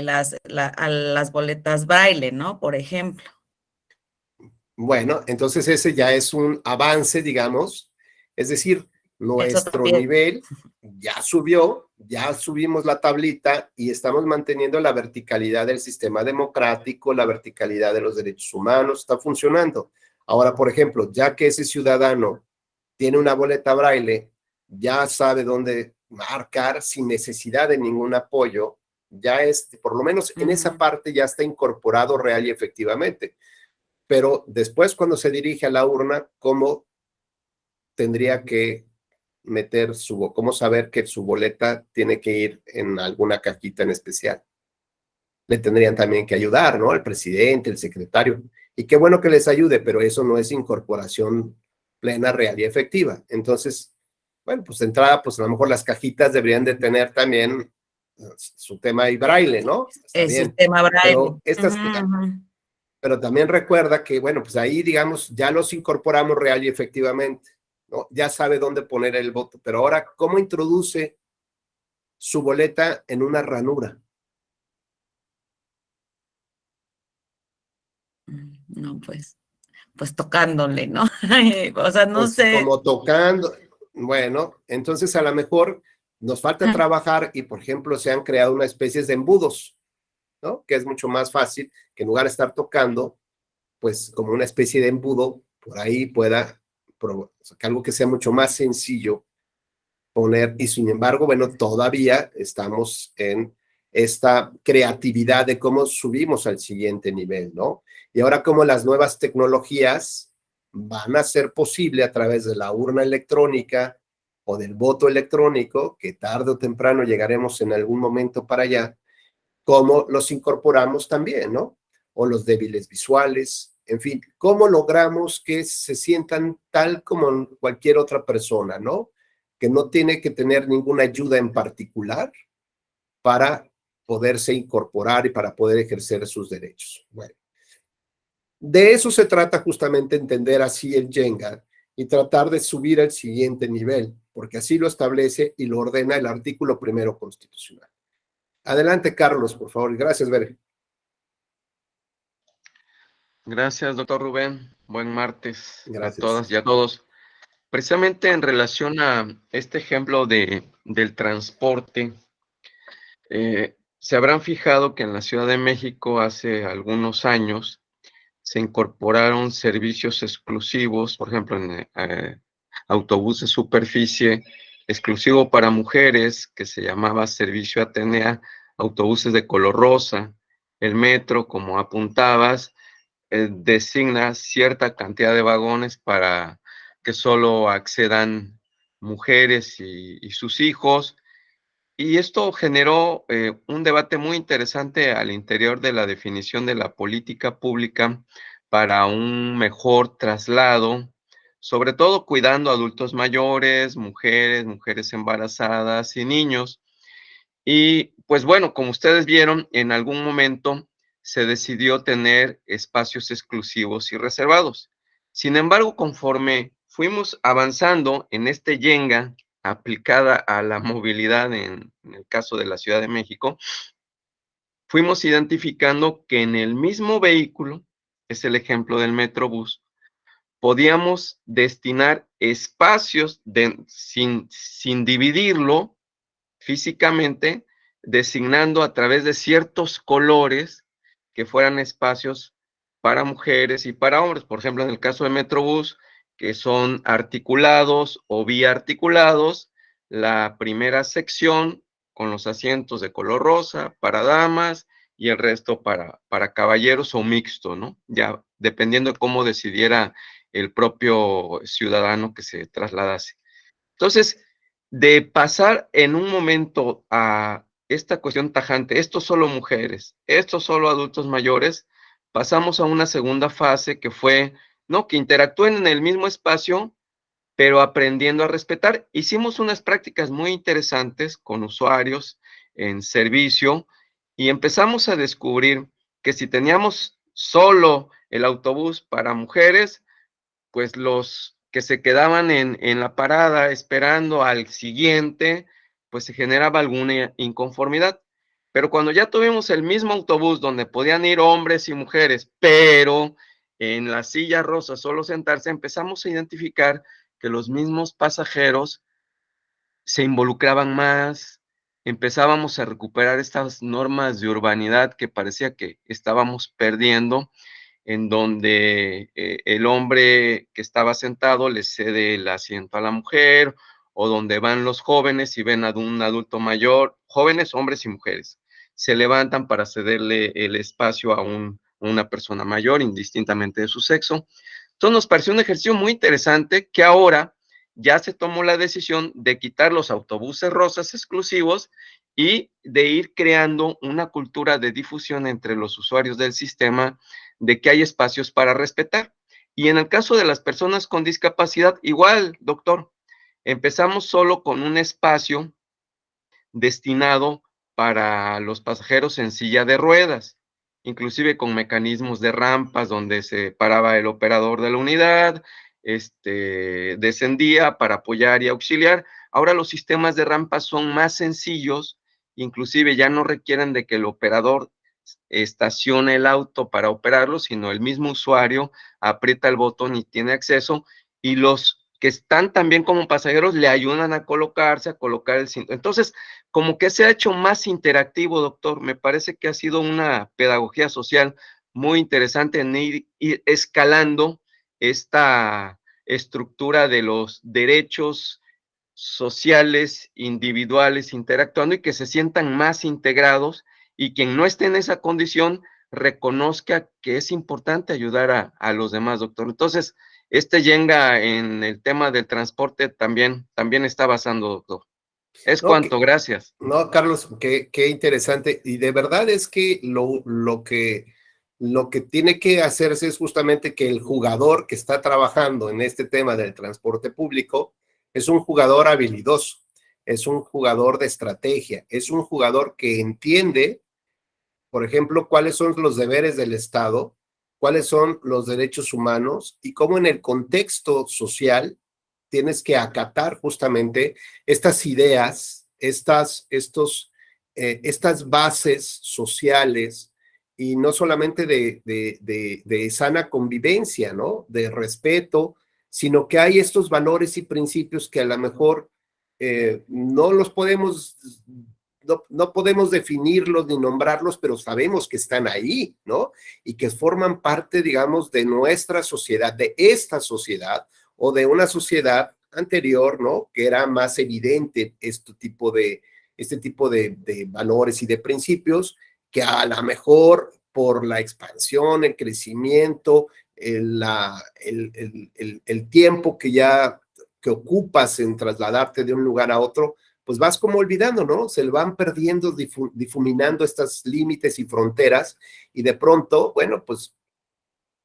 las boletas braille, ¿no? Por ejemplo. Bueno, entonces ese ya es un avance, digamos, es decir, Eso nuestro también. nivel ya subió, ya subimos la tablita y estamos manteniendo la verticalidad del sistema democrático, la verticalidad de los derechos humanos, está funcionando. Ahora, por ejemplo, ya que ese ciudadano tiene una boleta braille, ya sabe dónde marcar sin necesidad de ningún apoyo, ya es, por lo menos en esa parte ya está incorporado real y efectivamente. Pero después cuando se dirige a la urna, ¿cómo tendría que cómo saber que su boleta tiene que ir en alguna cajita en especial? Le tendrían también que ayudar, ¿no? El presidente, el secretario. Y qué bueno que les ayude, pero eso no es incorporación plena, real y efectiva. Entonces, bueno, pues de entrada, pues a lo mejor las cajitas deberían de tener también su tema y braille, ¿no? Está El bien. sistema braille. Pero pero también recuerda que, bueno, pues ahí, digamos, ya los incorporamos real y efectivamente, ¿no? Ya sabe dónde poner el voto, pero ahora, ¿cómo introduce su boleta en una ranura? No, pues tocándole, ¿no? O sea, no Pues sé. como tocando, bueno, entonces a lo mejor nos falta trabajar y, por ejemplo, se han creado una especie de embudos, ¿no? Que es mucho más fácil que en lugar de estar tocando, pues como una especie de embudo, por ahí pueda, que algo que sea mucho más sencillo poner, y sin embargo, bueno, todavía estamos en esta creatividad de cómo subimos al siguiente nivel, ¿no? Y ahora como las nuevas tecnologías van a ser posible a través de la urna electrónica o del voto electrónico, que tarde o temprano llegaremos en algún momento para allá, cómo los incorporamos también, ¿no? O los débiles visuales, en fin, cómo logramos que se sientan tal como cualquier otra persona, ¿no? Que no tiene que tener ninguna ayuda en particular para poderse incorporar y para poder ejercer sus derechos. Bueno, de eso se trata justamente entender así el Jenga y tratar de subir al siguiente nivel, porque así lo establece y lo ordena el artículo primero constitucional. Adelante, Carlos, por favor. Gracias, Bere. Gracias, doctor Rubén. Buen martes a Gracias. todas y a todos. Precisamente en relación a este ejemplo del transporte, se habrán fijado que en la Ciudad de México hace algunos años se incorporaron servicios exclusivos, por ejemplo, en autobús de superficie exclusivo para mujeres, que se llamaba Servicio Atenea, autobuses de color rosa. El metro, como apuntabas, designa cierta cantidad de vagones para que solo accedan mujeres y sus hijos. Y esto generó un debate muy interesante al interior de la definición de la política pública para un mejor traslado, sobre todo cuidando a adultos mayores, mujeres embarazadas y niños. Y pues bueno, como ustedes vieron, en algún momento se decidió tener espacios exclusivos y reservados. Sin embargo, conforme fuimos avanzando en este Yenga aplicada a la movilidad en el caso de la Ciudad de México, fuimos identificando que en el mismo vehículo, es el ejemplo del Metrobús, podíamos destinar espacios sin dividirlo físicamente, designando a través de ciertos colores que fueran espacios para mujeres y para hombres. Por ejemplo, en el caso de Metrobús, que son articulados o biarticulados, la primera sección con los asientos de color rosa para damas y el resto para caballeros o mixto, ¿no? Ya dependiendo de cómo decidiera el propio ciudadano que se trasladase. Entonces, de pasar en un momento a esta cuestión tajante, esto solo mujeres, esto solo adultos mayores, pasamos a una segunda fase que fue, no, que interactúen en el mismo espacio, pero aprendiendo a respetar. Hicimos unas prácticas muy interesantes con usuarios en servicio y empezamos a descubrir que si teníamos solo el autobús para mujeres, pues los que se quedaban en la parada esperando al siguiente, pues se generaba alguna inconformidad. Pero cuando ya tuvimos el mismo autobús donde podían ir hombres y mujeres, pero en la silla rosa solo sentarse, empezamos a identificar que los mismos pasajeros se involucraban más, empezábamos a recuperar estas normas de urbanidad que parecía que estábamos perdiendo, en donde el hombre que estaba sentado le cede el asiento a la mujer, o donde van los jóvenes y ven a un adulto mayor, jóvenes, hombres y mujeres, se levantan para cederle el espacio a una persona mayor, indistintamente de su sexo. Entonces nos pareció un ejercicio muy interesante que ahora ya se tomó la decisión de quitar los autobuses rosas exclusivos y de ir creando una cultura de difusión entre los usuarios del sistema de que hay espacios para respetar. Y en el caso de las personas con discapacidad, igual, doctor, empezamos solo con un espacio destinado para los pasajeros en silla de ruedas, inclusive con mecanismos de rampas donde se paraba el operador de la unidad, descendía para apoyar y auxiliar. Ahora los sistemas de rampas son más sencillos, inclusive ya no requieren de que el operador estacione el auto para operarlo, sino el mismo usuario aprieta el botón y tiene acceso, y los que están también como pasajeros le ayudan a colocarse, a colocar el cinturón. Entonces, como que se ha hecho más interactivo, doctor. Me parece que ha sido una pedagogía social muy interesante en ir escalando esta estructura de los derechos sociales, individuales, interactuando y que se sientan más integrados, y quien no esté en esa condición reconozca que es importante ayudar a los demás, doctor. Entonces, Yenga en el tema del transporte también está basando, doctor. Es No, cuanto, gracias. No, Carlos, qué interesante. Y de verdad es que lo que tiene que hacerse es justamente que el jugador que está trabajando en este tema del transporte público es un jugador habilidoso, es un jugador de estrategia, es un jugador que entiende, por ejemplo, cuáles son los deberes del Estado, cuáles son los derechos humanos y cómo en el contexto social tienes que acatar justamente estas ideas, estas bases sociales, y no solamente de sana convivencia, ¿no? De respeto, sino que hay estos valores y principios que a lo mejor no los podemos, no podemos definirlos ni nombrarlos, pero sabemos que están ahí, ¿no? Y que forman parte, digamos, de nuestra sociedad, de esta sociedad, o de una sociedad anterior, ¿no? Que era más evidente este tipo de valores y de principios, que a lo mejor por la expansión, el crecimiento, el tiempo que ocupas en trasladarte de un lugar a otro, pues vas como olvidando, ¿no? Se van perdiendo, difuminando estos límites y fronteras, y de pronto, bueno, pues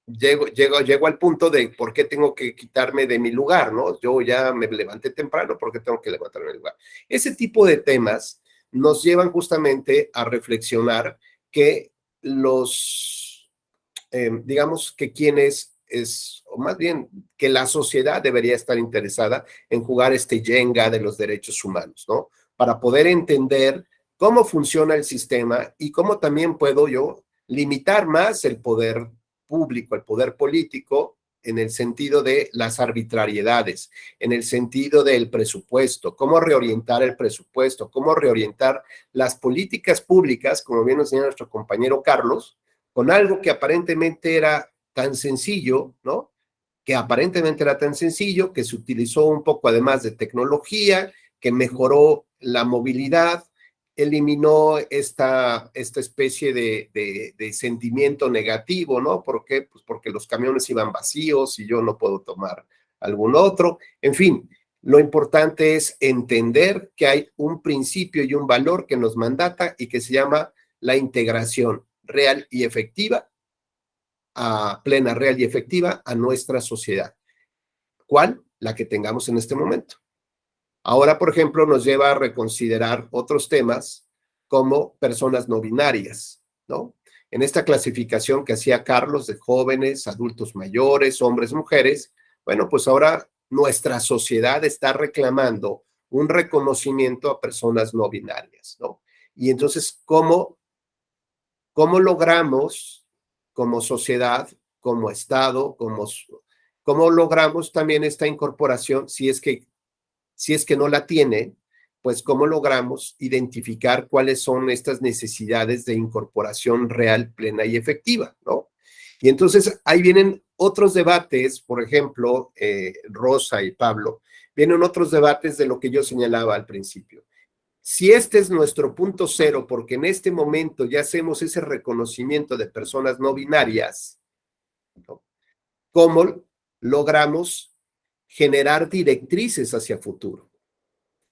llego al punto de por qué tengo que quitarme de mi lugar, ¿no? Yo ya me levanté temprano, ¿por qué tengo que levantarme de mi lugar? Ese tipo de temas nos llevan justamente a reflexionar que digamos que o más bien que la sociedad debería estar interesada en jugar este Jenga de los derechos humanos, ¿no? Para poder entender cómo funciona el sistema y cómo también puedo yo limitar más el poder público, el poder político, en el sentido de las arbitrariedades, en el sentido del presupuesto, cómo reorientar el presupuesto, cómo reorientar las políticas públicas, como bien nos enseñó nuestro compañero Carlos, con algo que aparentemente era tan sencillo, ¿no? Que aparentemente era tan sencillo, que se utilizó un poco además de tecnología, que mejoró la movilidad, eliminó esta especie de sentimiento negativo, ¿no? ¿Por qué? Pues porque los camiones iban vacíos y yo no puedo tomar algún otro. En fin, Lo importante es entender que hay un principio y un valor que nos mandata y que se llama la integración real y efectiva, plena, real y efectiva a nuestra sociedad. ¿Cuál? La que tengamos en este momento. Ahora, por ejemplo, nos lleva a reconsiderar otros temas como personas no binarias, ¿no? En esta clasificación que hacía Carlos de jóvenes, adultos mayores, hombres, mujeres, bueno, pues ahora nuestra sociedad está reclamando un reconocimiento a personas no binarias, ¿no? Y entonces, ¿cómo logramos como sociedad, como Estado, cómo logramos también esta incorporación, si es que no la tiene, pues cómo logramos identificar cuáles son estas necesidades de incorporación real, plena y efectiva, ¿no? Y entonces ahí vienen otros debates, por ejemplo, Rosa y Pablo, vienen otros debates de lo que yo señalaba al principio. Si este es nuestro punto cero, porque en este momento ya hacemos ese reconocimiento de personas no binarias, ¿no? ¿Cómo logramos generar directrices hacia futuro?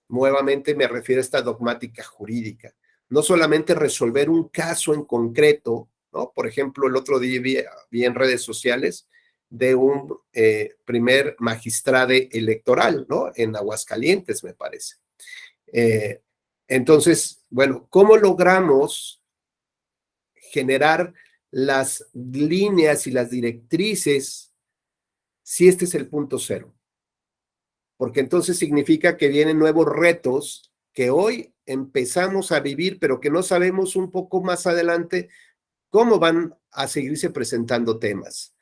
Nuevamente me refiero a esta dogmática jurídica. No solamente resolver un caso en concreto, ¿no? Por ejemplo, el otro día vi en redes sociales de un primer magistrado electoral, ¿no? En Aguascalientes, me parece. Entonces, bueno, ¿cómo logramos generar las líneas y las directrices si este es el punto cero? Porque entonces significa que vienen nuevos retos que hoy empezamos a vivir, pero que no sabemos un poco más adelante cómo van a seguirse presentando temas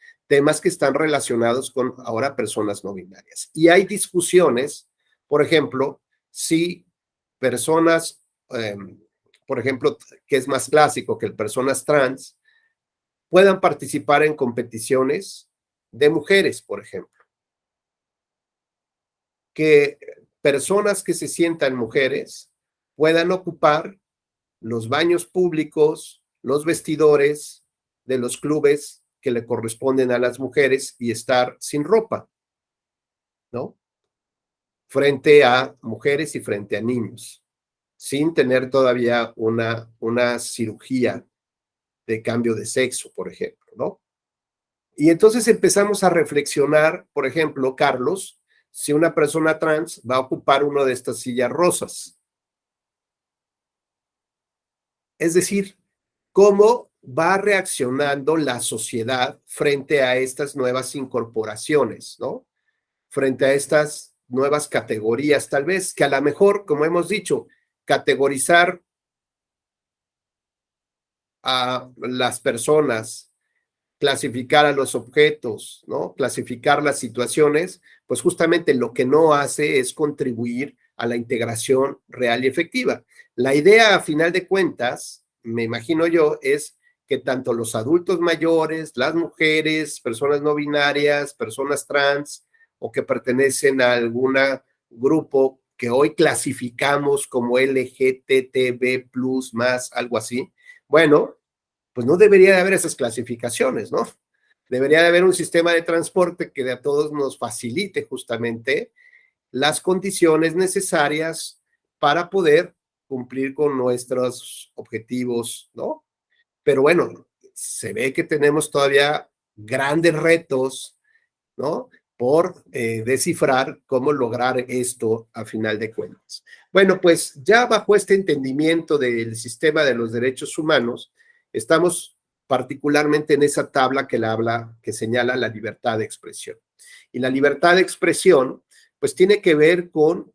que están relacionados con ahora personas no binarias. Y hay discusiones, por ejemplo, si personas, por ejemplo, que es más clásico que personas trans, puedan participar en competiciones de mujeres, por ejemplo. Que personas que se sientan mujeres puedan ocupar los baños públicos, los vestidores de los clubes que le corresponden a las mujeres y estar sin ropa, ¿no? Frente a mujeres y frente a niños, sin tener todavía una cirugía de cambio de sexo, por ejemplo, ¿no? Y entonces empezamos a reflexionar, por ejemplo, Carlos, si una persona trans va a ocupar una de estas sillas rosas. Es decir, cómo va reaccionando la sociedad frente a estas nuevas incorporaciones, ¿no? Frente a estas nuevas categorías, tal vez que a lo mejor, como hemos dicho, categorizar a las personas, clasificar a los objetos, ¿no? Clasificar las situaciones, pues justamente lo que no hace es contribuir a la integración real y efectiva. La idea, a final de cuentas, me imagino yo, es que tanto los adultos mayores, las mujeres, personas no binarias, personas trans o que pertenecen a algún grupo que hoy clasificamos como LGTB+, más, algo así, bueno, pues no debería de haber esas clasificaciones, ¿no? Debería de haber un sistema de transporte que a todos nos facilite justamente las condiciones necesarias para poder cumplir con nuestros objetivos, ¿no? Pero bueno, se ve que tenemos todavía grandes retos, ¿no? Por descifrar cómo lograr esto a final de cuentas. Bueno, pues ya bajo este entendimiento del sistema de los derechos humanos, estamos particularmente en esa tabla que señala la libertad de expresión. Y la libertad de expresión, pues tiene que ver con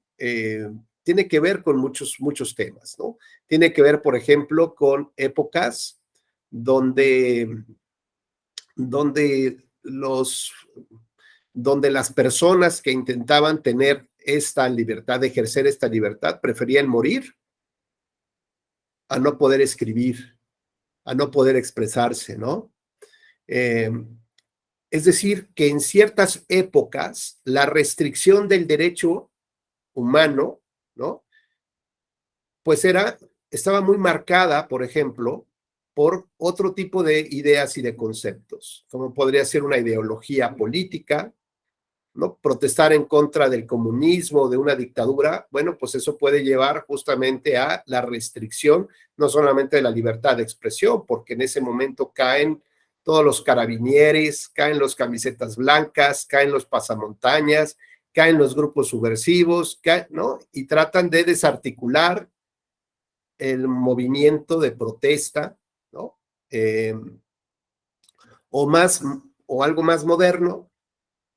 muchos temas, ¿no? Tiene que ver, por ejemplo, con épocas donde las personas que intentaban tener esta libertad, de ejercer esta libertad, preferían morir a no poder escribir, a no poder expresarse, ¿no? Es decir, que en ciertas épocas la restricción del derecho humano, ¿no? Pues estaba muy marcada, por ejemplo, por otro tipo de ideas y de conceptos, como podría ser una ideología política, ¿no? Protestar en contra del comunismo, de una dictadura, bueno, pues eso puede llevar justamente a la restricción, no solamente de la libertad de expresión, porque en ese momento caen todos los carabinieres, caen los camisetas blancas, caen los pasamontañas, caen los grupos subversivos, ¿no? Y tratan de desarticular el movimiento de protesta, ¿no? O algo más moderno,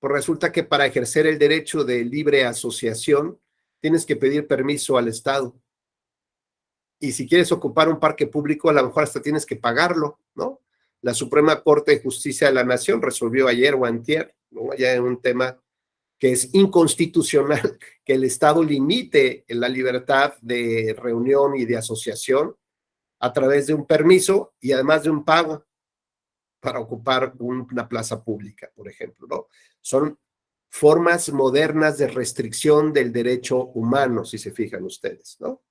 pues resulta que para ejercer el derecho de libre asociación tienes que pedir permiso al Estado. Y si quieres ocupar un parque público, a lo mejor hasta tienes que pagarlo, ¿no? La Suprema Corte de Justicia de la Nación resolvió ayer o antier, ¿no? Ya en un tema que es inconstitucional, que el Estado limite la libertad de reunión y de asociación a través de un permiso y además de un pago para ocupar una plaza pública, por ejemplo, ¿no? Son formas modernas de restricción del derecho humano, si se fijan ustedes, ¿no?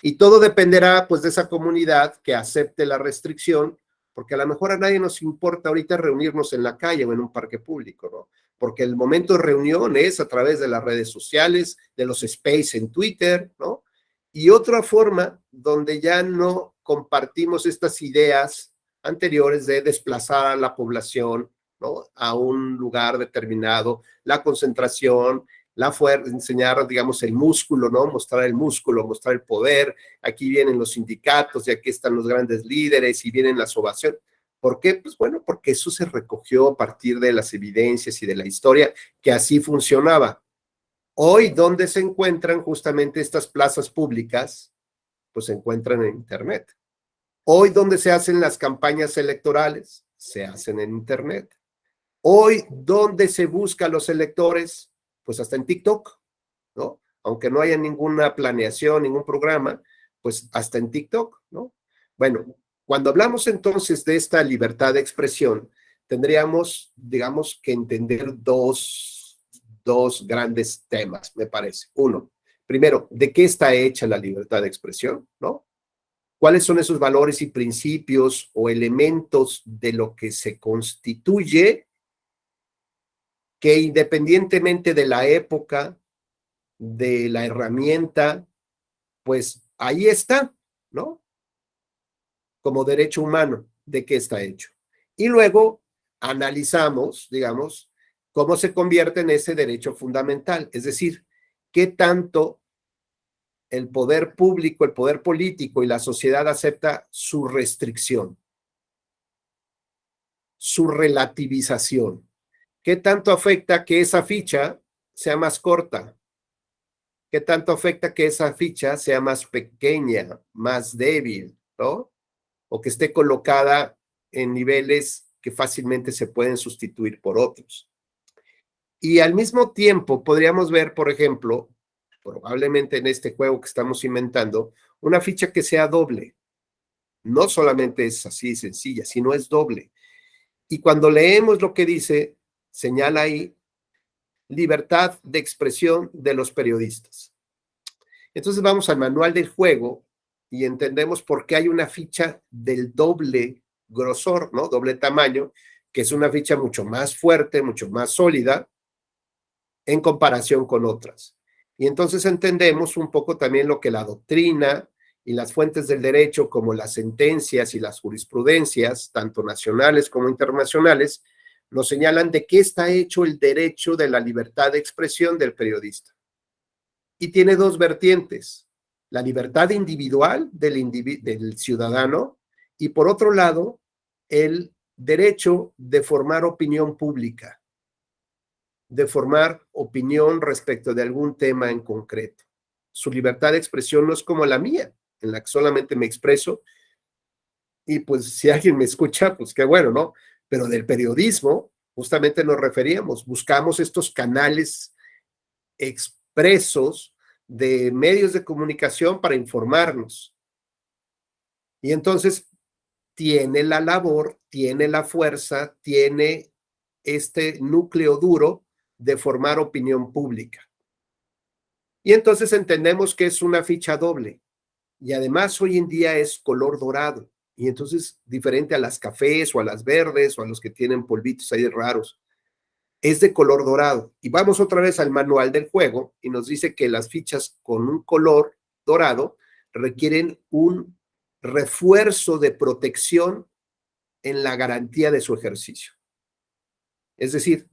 Y todo dependerá, pues, de esa comunidad que acepte la restricción, porque a lo mejor a nadie nos importa ahorita reunirnos en la calle o en un parque público, ¿no? Porque el momento de reunión es a través de las redes sociales, de los space en Twitter, ¿no? Y otra forma donde ya no compartimos estas ideas anteriores de desplazar a la población, ¿no? A un lugar determinado, la concentración, la fuerza, enseñar, digamos, el músculo, ¿no? Mostrar el músculo, mostrar el poder. Aquí vienen los sindicatos y aquí están los grandes líderes y vienen las ovaciones. ¿Por qué? Pues bueno, porque eso se recogió a partir de las evidencias y de la historia, que así funcionaba. Hoy, ¿dónde se encuentran justamente estas plazas públicas? Pues se encuentran en Internet. Hoy, ¿dónde se hacen las campañas electorales? Se hacen en Internet. Hoy, ¿dónde se busca a los electores? Pues hasta en TikTok, ¿no? Aunque no haya ninguna planeación, ningún programa, pues hasta en TikTok, ¿no? Bueno, cuando hablamos entonces de esta libertad de expresión, tendríamos, digamos, que entender dos grandes temas, me parece. Uno, primero, ¿de qué está hecha la libertad de expresión, ¿no? ¿Cuáles son esos valores y principios o elementos de lo que se constituye que independientemente de la época, de la herramienta, pues ahí está, ¿no? Como derecho humano, ¿de qué está hecho? Y luego analizamos, digamos, cómo se convierte en ese derecho fundamental, es decir, qué tanto el poder público, el poder político y la sociedad acepta su restricción, su relativización. ¿Qué tanto afecta que esa ficha sea más corta? ¿Qué tanto afecta que esa ficha sea más pequeña, más débil, ¿no? O que esté colocada en niveles que fácilmente se pueden sustituir por otros. Y al mismo tiempo podríamos ver, por ejemplo, probablemente en este juego que estamos inventando, una ficha que sea doble. No solamente es así sencilla, sino es doble. Y cuando leemos lo que dice, señala ahí libertad de expresión de los periodistas. Entonces vamos al manual del juego y entendemos por qué hay una ficha del doble grosor, ¿no? Doble tamaño, que es una ficha mucho más fuerte, mucho más sólida en comparación con otras. Y entonces entendemos un poco también lo que la doctrina y las fuentes del derecho, como las sentencias y las jurisprudencias, tanto nacionales como internacionales, nos señalan de qué está hecho el derecho de la libertad de expresión del periodista. Y tiene dos vertientes, la libertad individual del ciudadano y por otro lado, el derecho de formar opinión pública, de formar opinión respecto de algún tema en concreto. Su libertad de expresión no es como la mía, en la que solamente me expreso y pues si alguien me escucha, pues qué bueno, ¿no? Pero del periodismo justamente nos referíamos, buscamos estos canales expresos de medios de comunicación para informarnos. Y entonces tiene la labor, tiene la fuerza, tiene este núcleo duro de formar opinión pública. Y entonces entendemos que es una ficha doble. Y además hoy en día es color dorado. Y entonces diferente a las cafés o a las verdes o a los que tienen polvitos ahí raros. es de color dorado. Y vamos otra vez al manual del juego y nos dice que las fichas con un color dorado requieren un refuerzo de protección en la garantía de su ejercicio. Es decir,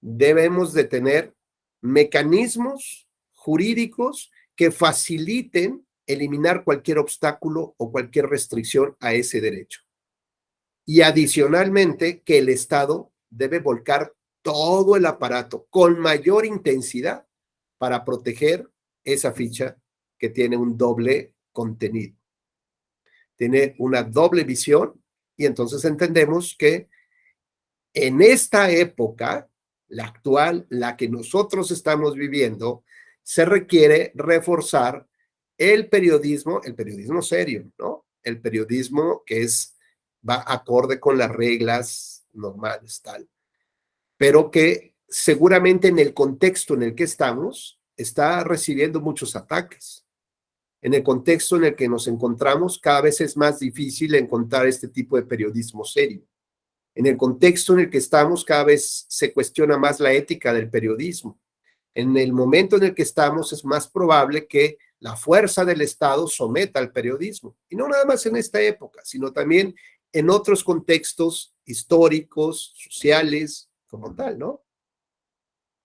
debemos de tener mecanismos jurídicos que faciliten eliminar cualquier obstáculo o cualquier restricción a ese derecho. Y adicionalmente, que el Estado debe volcar todo el aparato con mayor intensidad para proteger esa ficha que tiene un doble contenido. Tiene una doble visión y entonces entendemos que en esta época, la actual, la que nosotros estamos viviendo, se requiere reforzar el periodismo serio, ¿no? El periodismo que va acorde con las reglas normales, tal, pero que seguramente en el contexto en el que estamos, está recibiendo muchos ataques. En el contexto en el que nos encontramos, cada vez es más difícil encontrar este tipo de periodismo serio. En el contexto en el que estamos, cada vez se cuestiona más la ética del periodismo. En el momento en el que estamos, es más probable que la fuerza del Estado someta al periodismo. Y no nada más en esta época, sino también en otros contextos históricos, sociales, como tal, ¿no?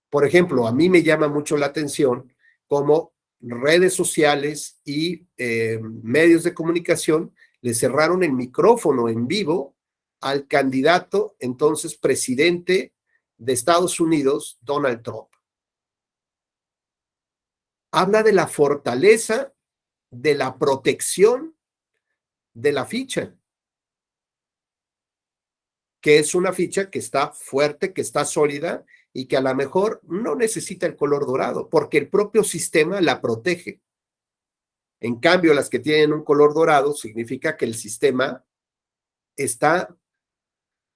Por ejemplo, a mí me llama mucho la atención cómo redes sociales y medios de comunicación le cerraron el micrófono en vivo al candidato, entonces presidente de Estados Unidos, Donald Trump. Habla de la fortaleza, de la protección de la ficha, que es una ficha que está fuerte, que está sólida y que a lo mejor no necesita el color dorado, porque el propio sistema la protege. En cambio, las que tienen un color dorado significa que el sistema está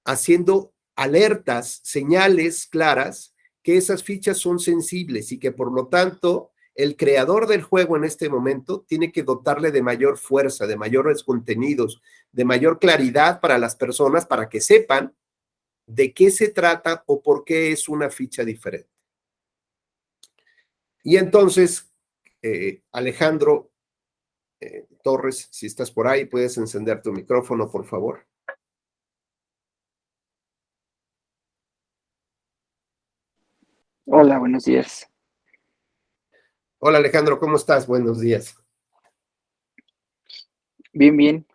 haciendo alertas, señales claras que esas fichas son sensibles y que por lo tanto el creador del juego en este momento tiene que dotarle de mayor fuerza, de mayores contenidos, de mayor claridad para las personas para que sepan de qué se trata o por qué es una ficha diferente. Y entonces, Alejandro Torres, si estás por ahí, puedes encender tu micrófono, por favor. Hola, buenos días. Hola Alejandro, ¿cómo estás? Buenos días. Bien, bien,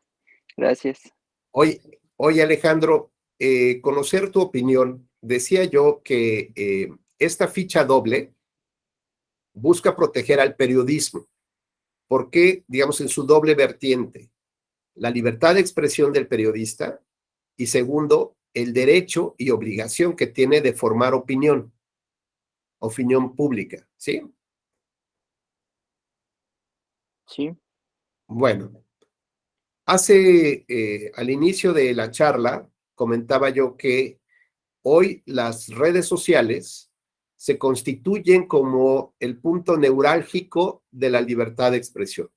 gracias. Oye Alejandro, conocer tu opinión. Decía yo que esta ficha doble busca proteger al periodismo. ¿Por qué? Digamos, en su doble vertiente. La libertad de expresión del periodista y segundo, el derecho y obligación que tiene de formar opinión pública, ¿sí? Sí, Bueno, al inicio de la charla, comentaba yo que hoy las redes sociales se constituyen como el punto neurálgico de la libertad de expresión.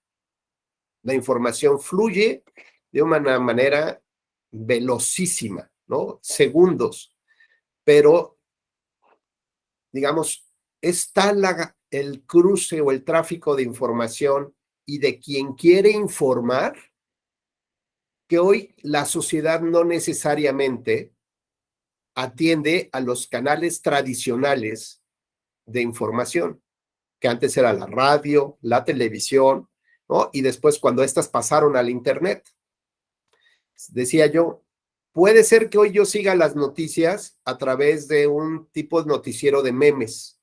La información fluye de una manera velocísima, ¿no? Segundos, pero, digamos, es tal el cruce o el tráfico de información y de quien quiere informar que hoy la sociedad no necesariamente atiende a los canales tradicionales de información, que antes era la radio, la televisión, ¿no? Y después cuando estas pasaron al internet. Decía yo, puede ser que hoy yo siga las noticias a través de un tipo de noticiero de memes,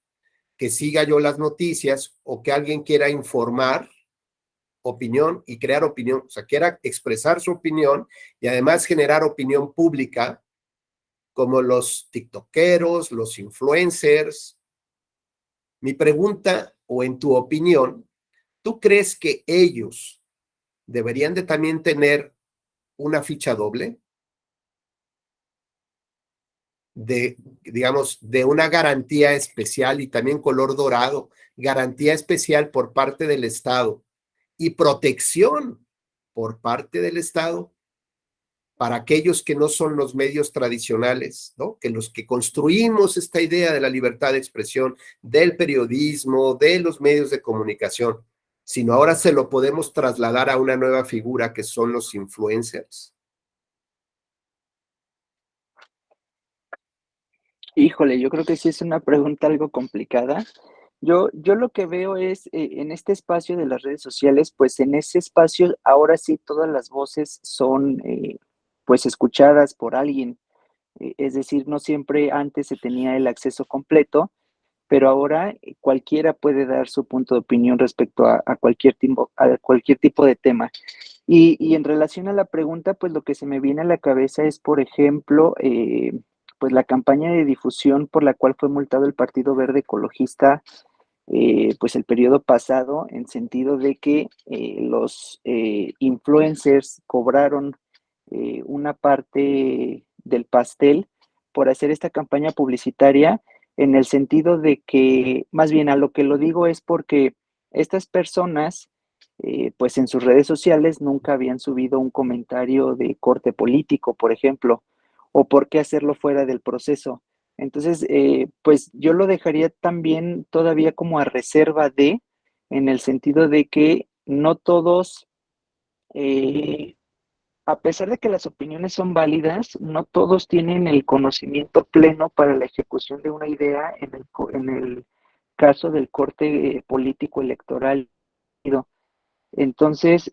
que siga yo las noticias o que alguien quiera informar opinión y crear opinión, o sea, quiera expresar su opinión y además generar opinión pública, como los tiktokeros, los influencers. Mi pregunta, o en tu opinión, ¿tú crees que ellos deberían de también tener una ficha doble? Digamos, de una garantía especial y también color dorado, garantía especial por parte del Estado y protección por parte del Estado para aquellos que no son los medios tradicionales, ¿no? Que los que construimos esta idea de la libertad de expresión, del periodismo, de los medios de comunicación, sino ahora se lo podemos trasladar a una nueva figura que son los influencers. Híjole, yo creo que sí es una pregunta algo complicada. Yo lo que veo es en este espacio de las redes sociales, pues en ese espacio ahora sí todas las voces son pues escuchadas por alguien. Es decir, no siempre antes se tenía el acceso completo, pero ahora cualquiera puede dar su punto de opinión respecto a cualquier tipo de tema. Y en relación a la pregunta, pues lo que se me viene a la cabeza es, por ejemplo, pues la campaña de difusión por la cual fue multado el Partido Verde Ecologista, pues el periodo pasado, en sentido de que los influencers cobraron una parte del pastel por hacer esta campaña publicitaria, en el sentido de que, más bien a lo que lo digo es porque estas personas, pues en sus redes sociales nunca habían subido un comentario de corte político, por ejemplo, o por qué hacerlo fuera del proceso. Entonces, pues yo lo dejaría también todavía como a reserva de, en el sentido de que no todos, a pesar de que las opiniones son válidas, no todos tienen el conocimiento pleno para la ejecución de una idea en el caso del corte político electoral. Entonces,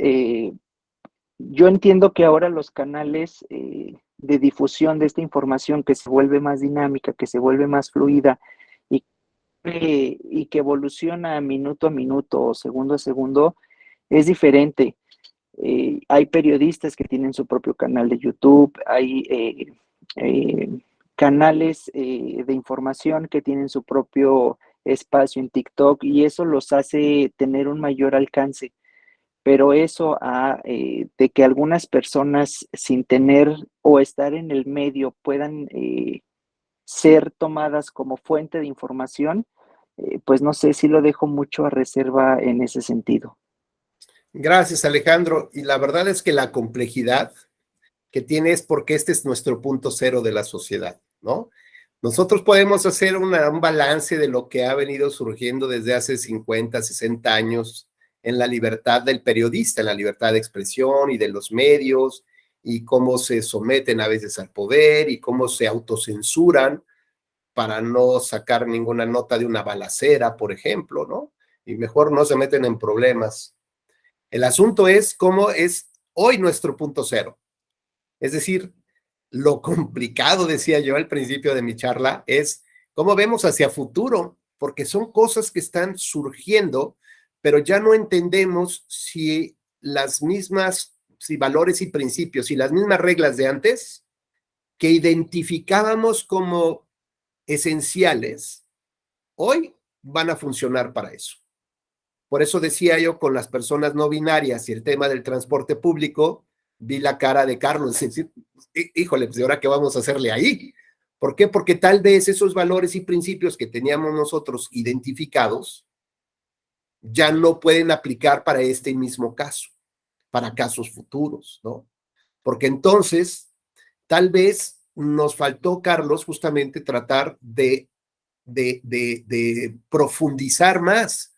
yo entiendo que ahora los canales de difusión de esta información que se vuelve más dinámica, que se vuelve más fluida y que evoluciona minuto a minuto o segundo a segundo, es diferente. Hay periodistas que tienen su propio canal de YouTube, hay canales de información que tienen su propio espacio en TikTok y eso los hace tener un mayor alcance. Pero eso de que algunas personas sin tener o estar en el medio puedan ser tomadas como fuente de información, pues no sé si lo dejo mucho a reserva en ese sentido. Gracias, Alejandro. Y la verdad es que la complejidad que tiene es porque este es nuestro punto cero de la sociedad, ¿no? Nosotros podemos hacer un balance de lo que ha venido surgiendo desde hace 50, 60 años en la libertad del periodista, en la libertad de expresión y de los medios, y cómo se someten a veces al poder y cómo se autocensuran para no sacar ninguna nota de una balacera, por ejemplo, ¿no? Y mejor no se meten en problemas. El asunto es cómo es hoy nuestro punto cero. Es decir, lo complicado, decía yo al principio de mi charla, es cómo vemos hacia futuro, porque son cosas que están surgiendo, pero ya no entendemos si las mismas, si valores y principios y las mismas reglas de antes que identificábamos como esenciales, hoy van a funcionar para eso. Por eso decía yo con las personas no binarias y el tema del transporte público, vi la cara de Carlos, es decir, híjole, pues ahora qué vamos a hacerle ahí. ¿Por qué? Porque tal vez esos valores y principios que teníamos nosotros identificados ya no pueden aplicar para este mismo caso, para casos futuros, ¿no? Porque entonces, tal vez nos faltó, Carlos, justamente tratar de profundizar más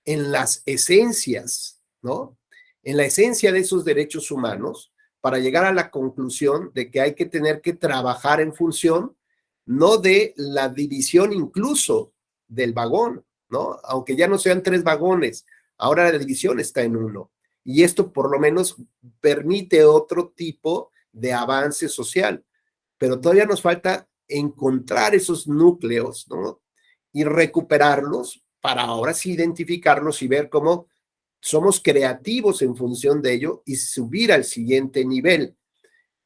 en las esencias, ¿no? En la esencia de esos derechos humanos para llegar a la conclusión de que hay que tener que trabajar en función no de la división incluso del vagón, ¿no? Aunque ya no sean 3 vagones, ahora la división está en 1. Y esto por lo menos permite otro tipo de avance social. Pero todavía nos falta encontrar esos núcleos, ¿no? Y recuperarlos para ahora sí identificarlos y ver cómo somos creativos en función de ello y subir al siguiente nivel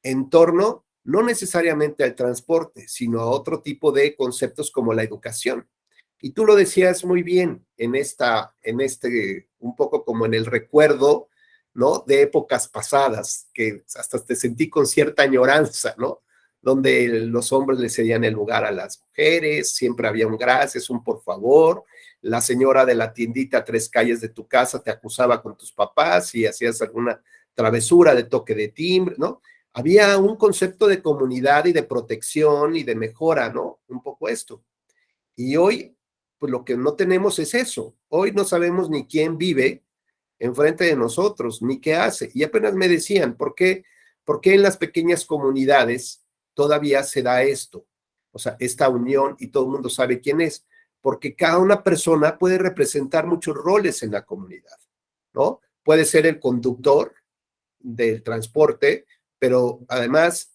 en torno no necesariamente al transporte, sino a otro tipo de conceptos como la educación. Y tú lo decías muy bien un poco como en el recuerdo, ¿no? De épocas pasadas, que hasta te sentí con cierta añoranza, ¿no? Donde los hombres le cedían el lugar a las mujeres, siempre había un gracias, un por favor, la señora de la tiendita a 3 calles de tu casa te acusaba con tus papás y hacías alguna travesura de toque de timbre, ¿no? había un concepto de comunidad y de protección y de mejora, ¿no? Un poco esto. Y hoy, pues lo que no tenemos es eso. Hoy no sabemos ni quién vive enfrente de nosotros, ni qué hace. Y apenas me decían, ¿por qué en las pequeñas comunidades todavía se da esto? O sea, esta unión y todo el mundo sabe quién es. Porque cada una persona puede representar muchos roles en la comunidad, ¿no? Puede ser el conductor del transporte, pero además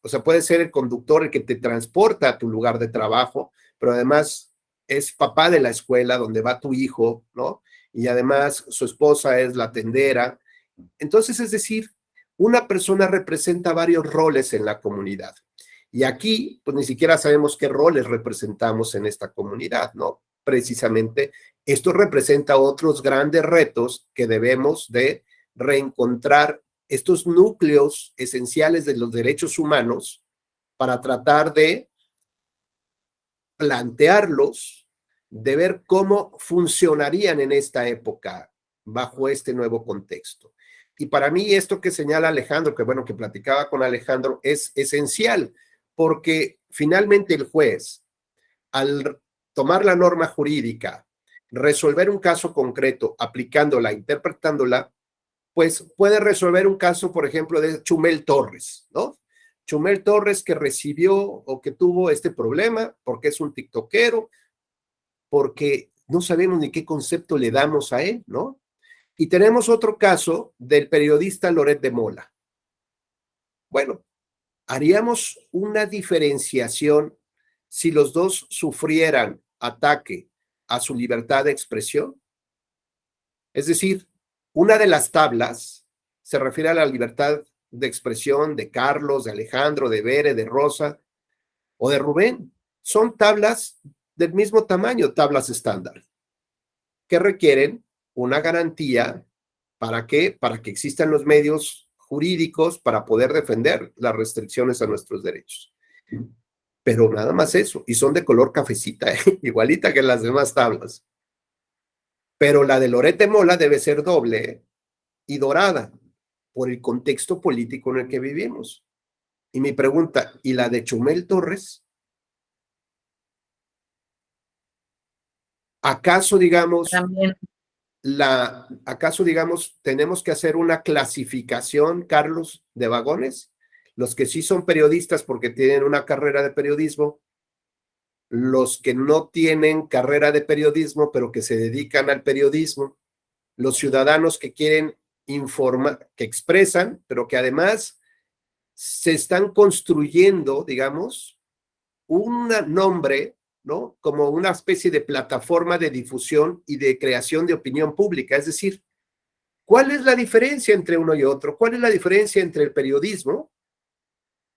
o sea, puede ser el conductor el que te transporta a tu lugar de trabajo, pero además es papá de la escuela donde va tu hijo, ¿no? Y además su esposa es la tendera. Entonces, es decir, una persona representa varios roles en la comunidad. Y aquí, pues ni siquiera sabemos qué roles representamos en esta comunidad, ¿no? Precisamente, esto representa otros grandes retos que debemos de reencontrar estos núcleos esenciales de los derechos humanos para tratar de plantearlos, de ver cómo funcionarían en esta época bajo este nuevo contexto. Y para mí esto que señala Alejandro, que bueno, que platicaba con Alejandro, es esencial, porque finalmente el juez, al tomar la norma jurídica, resolver un caso concreto, aplicándola, interpretándola, pues puede resolver un caso, por ejemplo, de Chumel Torres, ¿no? Chumel Torres que recibió o que tuvo este problema porque es un tiktokero, porque no sabemos ni qué concepto le damos a él, ¿no? Y tenemos otro caso del periodista Loret de Mola. Bueno, haríamos una diferenciación si los dos sufrieran ataque a su libertad de expresión. Es decir, una de las tablas se refiere a la libertad de expresión de Carlos, de Alejandro, de Bere, de Rosa o de Rubén. Son tablas del mismo tamaño, tablas estándar, que requieren una garantía ¿para qué? Para que existan los medios jurídicos para poder defender las restricciones a nuestros derechos. Pero nada más eso, y son de color cafecita, igualita que las demás tablas. Pero la de Loret de Mola debe ser doble y dorada por el contexto político en el que vivimos. Y mi pregunta, ¿y la de Chumel Torres? ¿Acaso, digamos, También. acaso, digamos, tenemos que hacer una clasificación, Carlos, de vagones? Los que sí son periodistas porque tienen una carrera de periodismo, los que no tienen carrera de periodismo, pero que se dedican al periodismo, los ciudadanos que quieren informar, que expresan, pero que además se están construyendo, digamos, un nombre, ¿no? Como una especie de plataforma de difusión y de creación de opinión pública. Es decir, ¿cuál es la diferencia entre uno y otro? ¿Cuál es la diferencia entre el periodismo,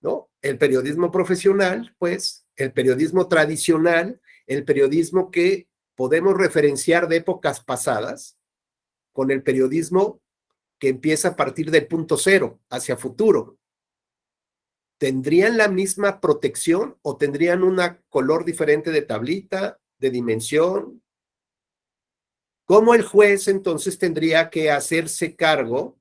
¿no? El periodismo profesional, pues, el periodismo tradicional, el periodismo que podemos referenciar de épocas pasadas, con el periodismo que empieza a partir del punto cero, hacia futuro. ¿Tendrían la misma protección o tendrían un color diferente de tablita, de dimensión? ¿Cómo el juez entonces tendría que hacerse cargo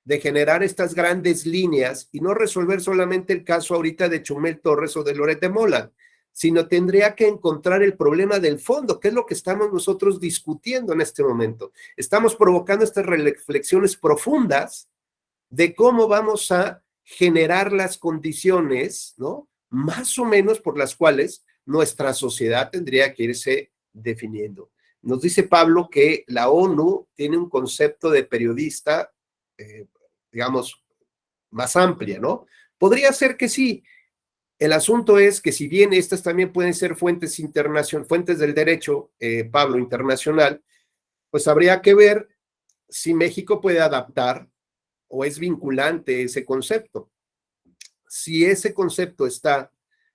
de generar estas grandes líneas y no resolver solamente el caso ahorita de Chumel Torres o de Loret de Mola, sino tendría que encontrar el problema del fondo, que es lo que estamos nosotros discutiendo en este momento? Estamos provocando estas reflexiones profundas de cómo vamos a generar las condiciones, ¿no? Más o menos por las cuales nuestra sociedad tendría que irse definiendo. Nos dice Pablo que la ONU tiene un concepto de periodista, digamos, más amplia, ¿no? Podría ser que sí. El asunto es que si bien estas también pueden ser fuentes internacionales, fuentes del derecho, Pablo, internacional, pues habría que ver si México puede adaptar o es vinculante ese concepto. Si ese concepto está,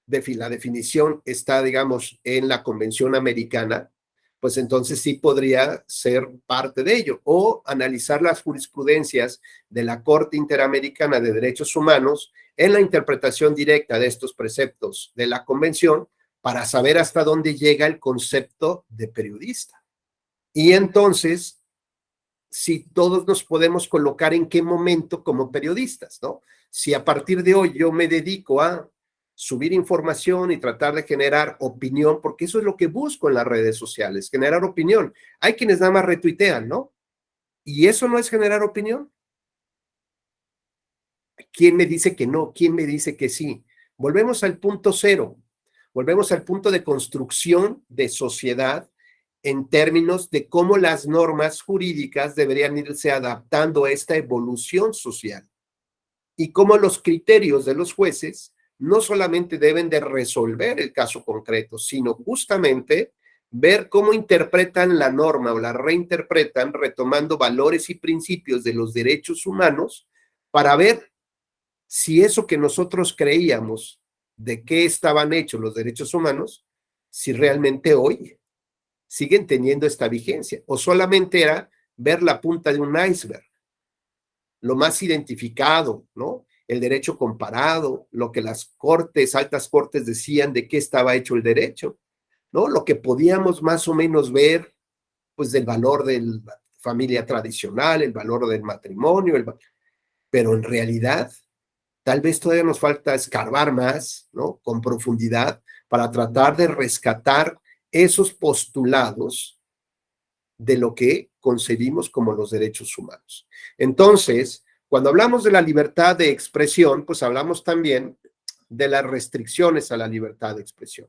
la definición está, digamos, en la Convención Americana, pues entonces sí podría ser parte de ello, o analizar las jurisprudencias de la Corte Interamericana de Derechos Humanos en la interpretación directa de estos preceptos de la Convención para saber hasta dónde llega el concepto de periodista. Y entonces, si todos nos podemos colocar en qué momento como periodistas, ¿no? Si a partir de hoy yo me dedico a subir información y tratar de generar opinión, porque eso es lo que busco en las redes sociales, generar opinión. Hay quienes nada más retuitean, ¿no? ¿Y eso no es generar opinión? ¿Quién me dice que no? ¿Quién me dice que sí? Volvemos al punto cero, volvemos al punto de construcción de sociedad en términos de cómo las normas jurídicas deberían irse adaptando a esta evolución social y cómo los criterios de los jueces no solamente deben de resolver el caso concreto, sino justamente ver cómo interpretan la norma o la reinterpretan retomando valores y principios de los derechos humanos para ver si eso que nosotros creíamos de qué estaban hechos los derechos humanos, si realmente hoy siguen teniendo esta vigencia, o solamente era ver la punta de un iceberg, lo más identificado, ¿no? El derecho comparado, lo que las cortes, altas cortes decían de qué estaba hecho el derecho, ¿no? Lo que podíamos más o menos ver, pues del valor de la familia tradicional, el valor del matrimonio, pero en realidad tal vez todavía nos falta escarbar más, ¿no? Con profundidad para tratar de rescatar esos postulados de lo que concebimos como los derechos humanos. Entonces, cuando hablamos de la libertad de expresión, pues hablamos también de las restricciones a la libertad de expresión.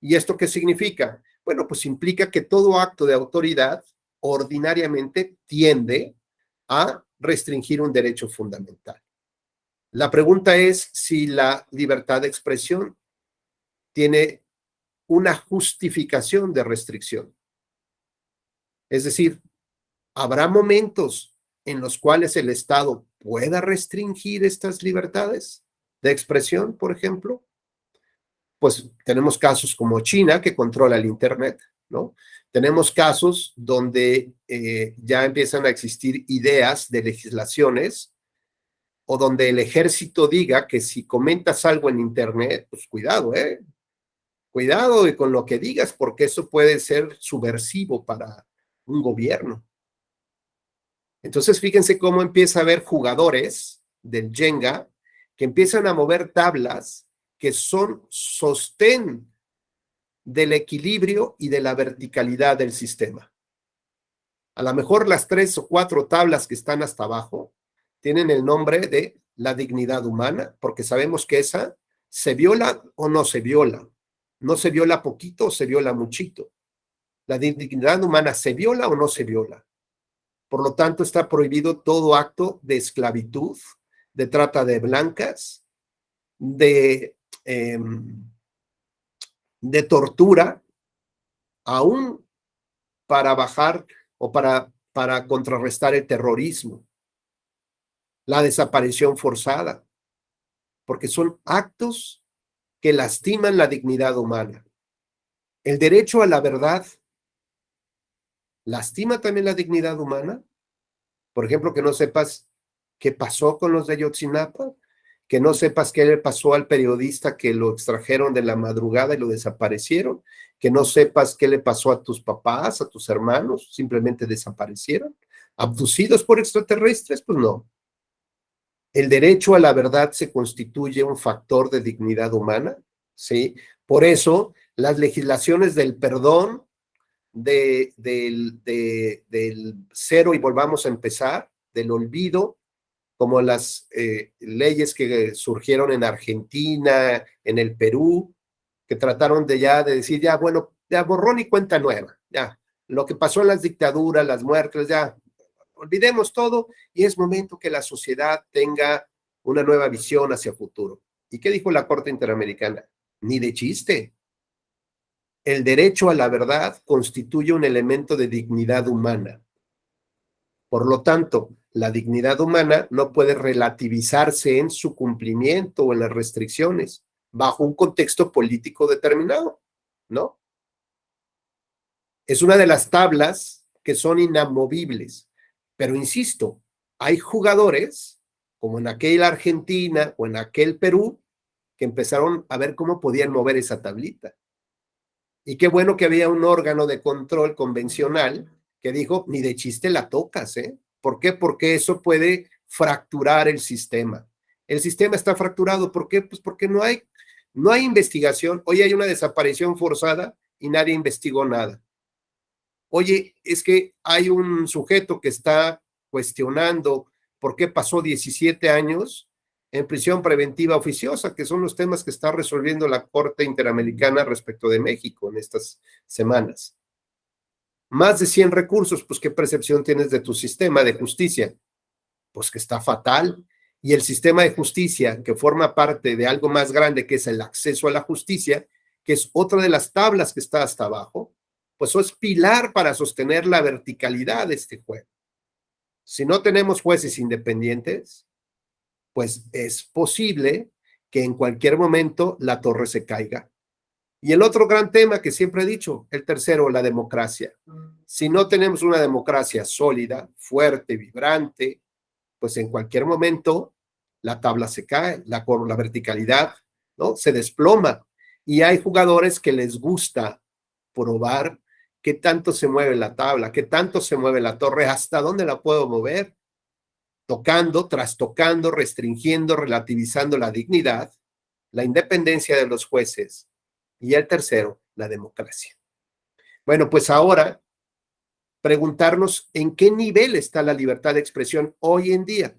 ¿Y esto qué significa? Bueno, pues implica que todo acto de autoridad ordinariamente tiende a restringir un derecho fundamental. La pregunta es si la libertad de expresión tiene una justificación de restricción. Es decir, ¿habrá momentos en los cuales el Estado pueda restringir estas libertades de expresión, por ejemplo? Pues tenemos casos como China, que controla el Internet, ¿no? Tenemos casos donde ya empiezan a existir ideas de legislaciones o donde el ejército diga que si comentas algo en Internet, pues cuidado, cuidado con lo que digas, porque eso puede ser subversivo para un gobierno. Entonces, fíjense cómo empieza a haber jugadores del Jenga que empiezan a mover tablas que son sostén del equilibrio y de la verticalidad del sistema. A lo mejor las 3 o 4 tablas que están hasta abajo tienen el nombre de la dignidad humana, porque sabemos que esa se viola o no se viola. No se viola poquito o se viola muchito. La dignidad humana se viola o no se viola. Por lo tanto, está prohibido todo acto de esclavitud, de trata de blancas, de tortura, aún para bajar o para contrarrestar el terrorismo, la desaparición forzada, porque son actos que lastiman la dignidad humana. El derecho a la verdad lastima también la dignidad humana. Por ejemplo, que no sepas qué pasó con los de Ayotzinapa, que no sepas qué le pasó al periodista que lo extrajeron de la madrugada y lo desaparecieron, que no sepas qué le pasó a tus papás, a tus hermanos, simplemente desaparecieron. ¿Abducidos por extraterrestres? Pues no. El derecho a la verdad se constituye un factor de dignidad humana, ¿sí? Por eso, las legislaciones del perdón, del cero y volvamos a empezar, del olvido, como las leyes que surgieron en Argentina, en el Perú, que trataron de decir, ya, bueno, ya borrón y cuenta nueva, ya, lo que pasó en las dictaduras, las muertes, ya, olvidemos todo y es momento que la sociedad tenga una nueva visión hacia el futuro. ¿Y qué dijo la Corte Interamericana? Ni de chiste. El derecho a la verdad constituye un elemento de dignidad humana. Por lo tanto, la dignidad humana no puede relativizarse en su cumplimiento o en las restricciones bajo un contexto político determinado, ¿no? Es una de las tablas que son inamovibles, pero insisto, hay jugadores, como en aquella Argentina o en aquel Perú, que empezaron a ver cómo podían mover esa tablita. Y qué bueno que había un órgano de control convencional que dijo, ni de chiste la tocas, ¿eh? ¿Por qué? Porque eso puede fracturar el sistema. El sistema está fracturado. ¿Por qué? Pues porque no hay investigación. Hoy hay una desaparición forzada y nadie investigó nada. Oye, es que hay un sujeto que está cuestionando por qué pasó 17 años en prisión preventiva oficiosa, que son los temas que está resolviendo la Corte Interamericana respecto de México en estas semanas. Más de 100 recursos, pues ¿qué percepción tienes de tu sistema de justicia? Pues que está fatal. Y el sistema de justicia, que forma parte de algo más grande, que es el acceso a la justicia, que es otra de las tablas que está hasta abajo, pues eso es pilar para sostener la verticalidad de este juego. Si no tenemos jueces independientes, pues es posible que en cualquier momento la torre se caiga. Y el otro gran tema que siempre he dicho, el tercero, la democracia. Si no tenemos una democracia sólida, fuerte, vibrante, pues en cualquier momento la tabla se cae, la verticalidad, ¿no? Se desploma. Y hay jugadores que les gusta probar qué tanto se mueve la tabla, qué tanto se mueve la torre, hasta dónde la puedo mover, tocando, trastocando, restringiendo, relativizando la dignidad, la independencia de los jueces y el tercero, la democracia. Bueno, pues ahora preguntarnos en qué nivel está la libertad de expresión hoy en día.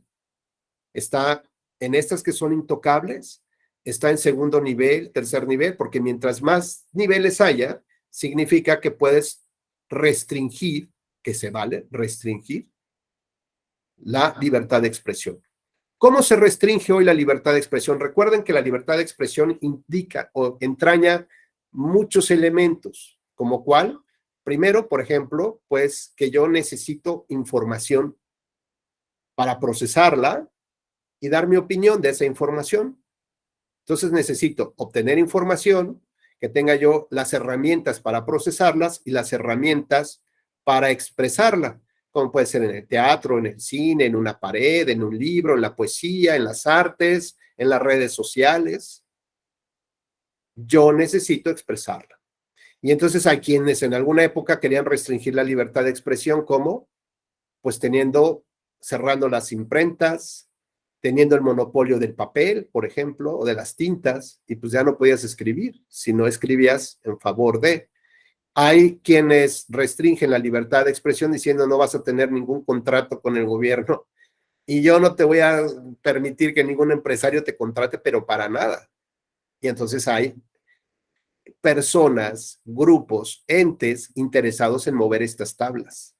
Está en estas que son intocables, está en segundo nivel, tercer nivel, porque mientras más niveles haya, significa que puedes restringir, que se vale restringir la libertad de expresión. ¿Cómo se restringe hoy la libertad de expresión? Recuerden que la libertad de expresión indica o entraña muchos elementos, como cuál. Primero, por ejemplo, pues que yo necesito información para procesarla y dar mi opinión de esa información. Entonces necesito obtener información, que tenga yo las herramientas para procesarlas y las herramientas para expresarla, como puede ser en el teatro, en el cine, en una pared, en un libro, en la poesía, en las artes, en las redes sociales. Yo necesito expresarla. Y entonces hay quienes en alguna época querían restringir la libertad de expresión, ¿cómo? Pues cerrando las imprentas, teniendo el monopolio del papel, por ejemplo, o de las tintas, y pues ya no podías escribir, si no escribías en favor de. Hay quienes restringen la libertad de expresión diciendo no vas a tener ningún contrato con el gobierno y yo no te voy a permitir que ningún empresario te contrate, pero para nada. Y entonces hay personas, grupos, entes interesados en mover estas tablas.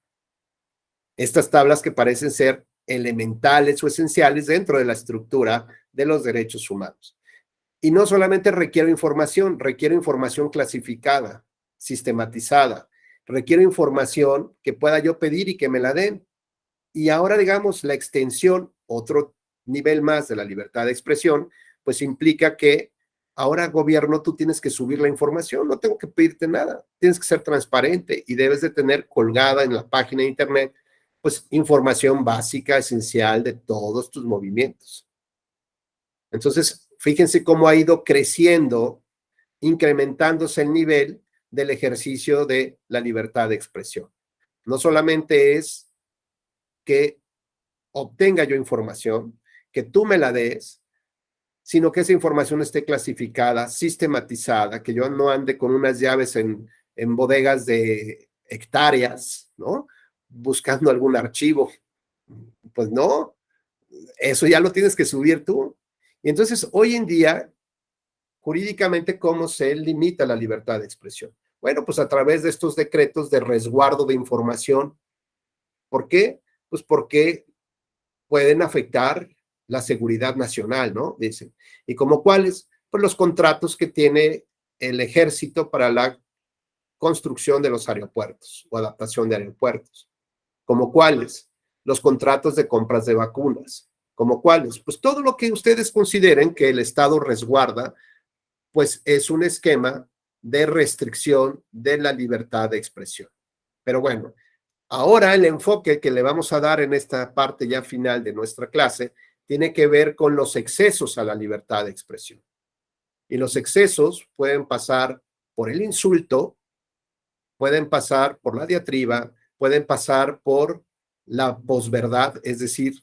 Estas tablas que parecen ser elementales o esenciales dentro de la estructura de los derechos humanos. Y no solamente requiero información clasificada, sistematizada, requiero información que pueda yo pedir y que me la den. Y ahora, digamos, la extensión, otro nivel más de la libertad de expresión, pues implica que ahora, gobierno, tú tienes que subir la información, no tengo que pedirte nada, tienes que ser transparente y debes de tener colgada en la página de internet pues información básica, esencial de todos tus movimientos. Entonces, fíjense cómo ha ido creciendo, incrementándose el nivel del ejercicio de la libertad de expresión. No solamente es que obtenga yo información, que tú me la des, sino que esa información esté clasificada, sistematizada, que yo no ande con unas llaves en bodegas de hectáreas, ¿no? Buscando algún archivo. Pues no, eso ya lo tienes que subir tú. Y entonces, hoy en día, jurídicamente, ¿cómo se limita la libertad de expresión? Bueno, pues a través de estos decretos de resguardo de información. ¿Por qué? Pues porque pueden afectar la seguridad nacional, ¿no? Dicen. ¿Y como cuáles? Pues los contratos que tiene el ejército para la construcción de los aeropuertos o adaptación de aeropuertos. ¿Como cuáles? Los contratos de compras de vacunas. ¿Como cuáles? Pues todo lo que ustedes consideren que el Estado resguarda, pues es un esquema de restricción de la libertad de expresión. Pero bueno, ahora el enfoque que le vamos a dar en esta parte ya final de nuestra clase tiene que ver con los excesos a la libertad de expresión. Y los excesos pueden pasar por el insulto, pueden pasar por la diatriba, pueden pasar por la posverdad, es decir,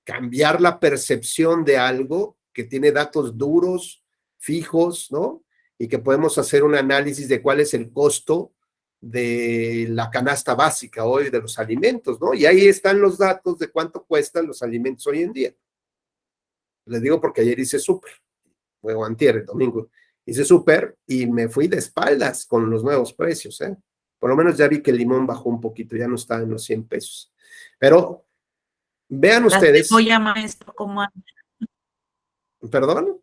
cambiar la percepción de algo que tiene datos duros, fijos, ¿no? Y que podemos hacer un análisis de cuál es el costo de la canasta básica hoy de los alimentos, ¿no? Y ahí están los datos de cuánto cuestan los alimentos hoy en día. Les digo porque ayer hice súper, o antier, el domingo, hice súper y me fui de espaldas con los nuevos precios, ¿eh? Por lo menos ya vi que el limón bajó un poquito, ya no está en los 100 pesos. Pero vean ustedes. La cebolla, maestro, ¿cómo anda? ¿Perdón?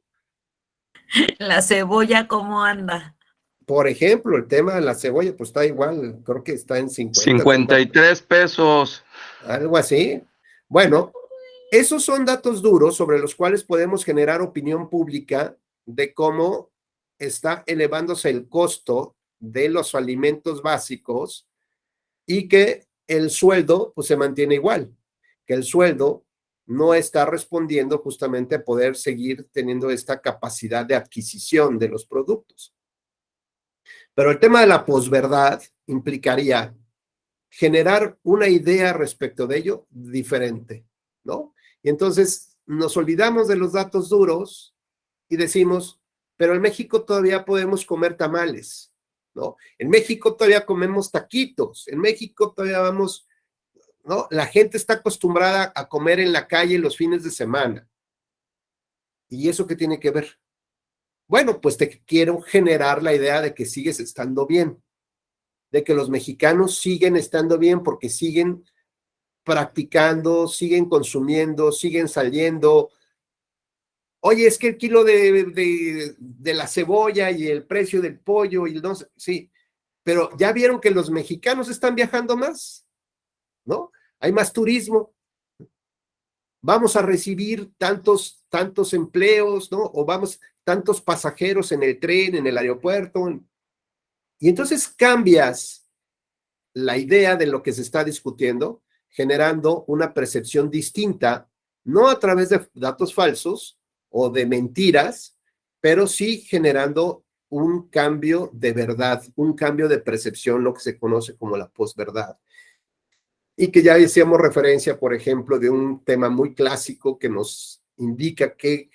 La cebolla, ¿cómo anda? Por ejemplo, el tema de la cebolla, pues está igual, creo que está en 50. 53 pesos. Algo así. Bueno, esos son datos duros sobre los cuales podemos generar opinión pública de cómo está elevándose el costo de los alimentos básicos y que el sueldo pues se mantiene igual, que el sueldo no está respondiendo justamente a poder seguir teniendo esta capacidad de adquisición de los productos. Pero el tema de la posverdad implicaría generar una idea respecto de ello diferente, ¿no? Y entonces nos olvidamos de los datos duros y decimos, pero en México todavía podemos comer tamales, ¿no? En México todavía comemos taquitos, en México todavía vamos, ¿no? La gente está acostumbrada a comer en la calle los fines de semana. ¿Y eso qué tiene que ver? Bueno, pues te quiero generar la idea de que sigues estando bien, de que los mexicanos siguen estando bien porque siguen practicando, siguen consumiendo, siguen saliendo. Oye, es que el kilo de la cebolla y el precio del pollo y no sé, sí, pero ya vieron que los mexicanos están viajando más, ¿no? Hay más turismo. Vamos a recibir tantos empleos, ¿no? O vamos, tantos pasajeros en el tren, en el aeropuerto. Y entonces cambias la idea de lo que se está discutiendo, generando una percepción distinta, no a través de datos falsos o de mentiras, pero sí generando un cambio de verdad, un cambio de percepción, lo que se conoce como la posverdad. Y que ya hacíamos referencia, por ejemplo, de un tema muy clásico que nos indica qué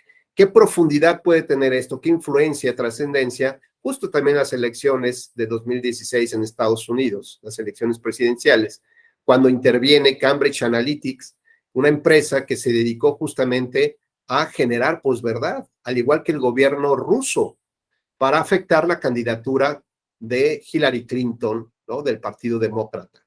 profundidad puede tener esto, qué influencia, trascendencia, justo también las elecciones de 2016 en Estados Unidos, las elecciones presidenciales, cuando interviene Cambridge Analytics, una empresa que se dedicó justamente a generar posverdad, al igual que el gobierno ruso, para afectar la candidatura de Hillary Clinton, ¿no? Del Partido Demócrata.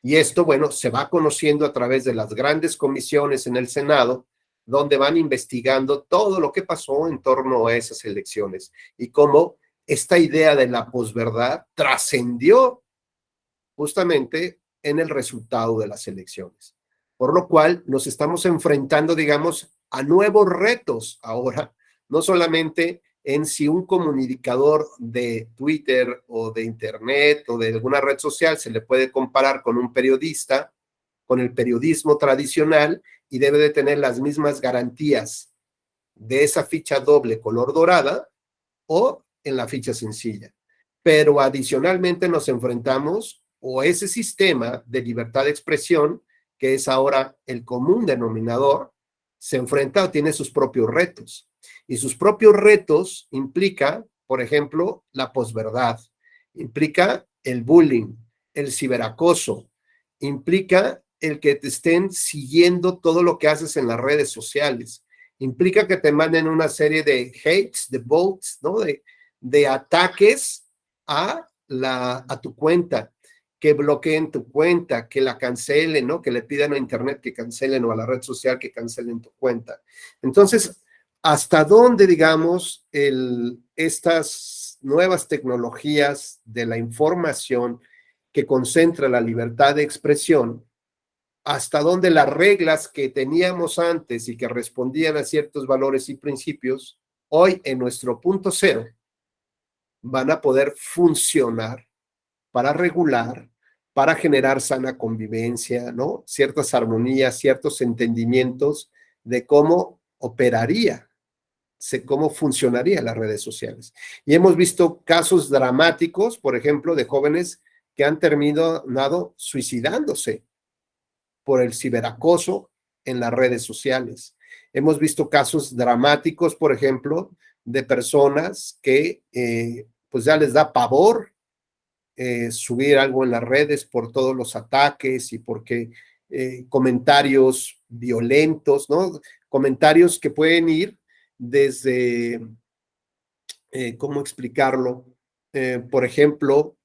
Y esto, bueno, se va conociendo a través de las grandes comisiones en el Senado, donde van investigando todo lo que pasó en torno a esas elecciones y cómo esta idea de la posverdad trascendió justamente en el resultado de las elecciones. Por lo cual nos estamos enfrentando, digamos, a nuevos retos ahora, no solamente en si un comunicador de Twitter o de Internet o de alguna red social se le puede comparar con un periodista, con el periodismo tradicional y debe de tener las mismas garantías de esa ficha doble color dorada o en la ficha sencilla. Pero adicionalmente nos enfrentamos o ese sistema de libertad de expresión, que es ahora el común denominador, se enfrenta o tiene sus propios retos. Y sus propios retos implica, por ejemplo, la posverdad, implica el bullying, el ciberacoso, implica el que te estén siguiendo todo lo que haces en las redes sociales, implica que te manden una serie de hates, de bots, ¿no? De ataques a tu cuenta, que bloqueen tu cuenta, que la cancelen, ¿no? Que le pidan a internet que cancelen o a la red social que cancelen tu cuenta. Entonces, ¿hasta dónde, digamos, estas nuevas tecnologías de la información que concentra la libertad de expresión, hasta dónde las reglas que teníamos antes y que respondían a ciertos valores y principios, hoy en nuestro punto cero, van a poder funcionar para regular, para generar sana convivencia, ¿no? Ciertas armonías, ciertos entendimientos de cómo operaría, cómo funcionarían las redes sociales. Y hemos visto casos dramáticos, por ejemplo, de jóvenes que han terminado suicidándose por el ciberacoso en las redes sociales. Hemos visto casos dramáticos, por ejemplo, de personas que pues ya les da pavor subir algo en las redes por todos los ataques y porque comentarios violentos, ¿no? Comentarios que pueden ir desde, ¿cómo explicarlo? Por ejemplo,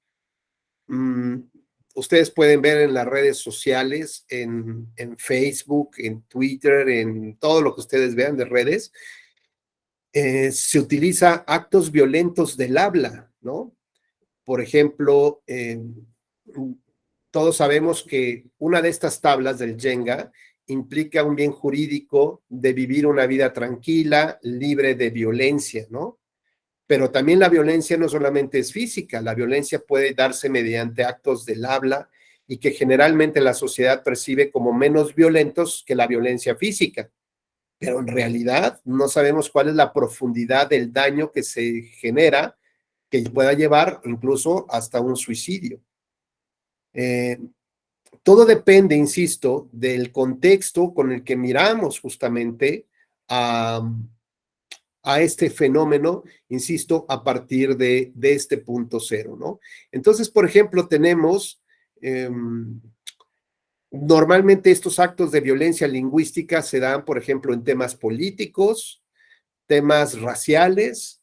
ustedes pueden ver en las redes sociales, en Facebook, en Twitter, en todo lo que ustedes vean de redes, se utiliza actos violentos del habla, ¿no? Por ejemplo, todos sabemos que una de estas tablas del Jenga implica un bien jurídico de vivir una vida tranquila, libre de violencia, ¿no? Pero también la violencia no solamente es física, la violencia puede darse mediante actos del habla y que generalmente la sociedad percibe como menos violentos que la violencia física. Pero en realidad no sabemos cuál es la profundidad del daño que se genera, que pueda llevar incluso hasta un suicidio. Todo depende, insisto, del contexto con el que miramos justamente a este fenómeno, insisto, a partir de este punto cero, ¿no? Entonces, por ejemplo, tenemos normalmente estos actos de violencia lingüística se dan, por ejemplo, en temas políticos, temas raciales,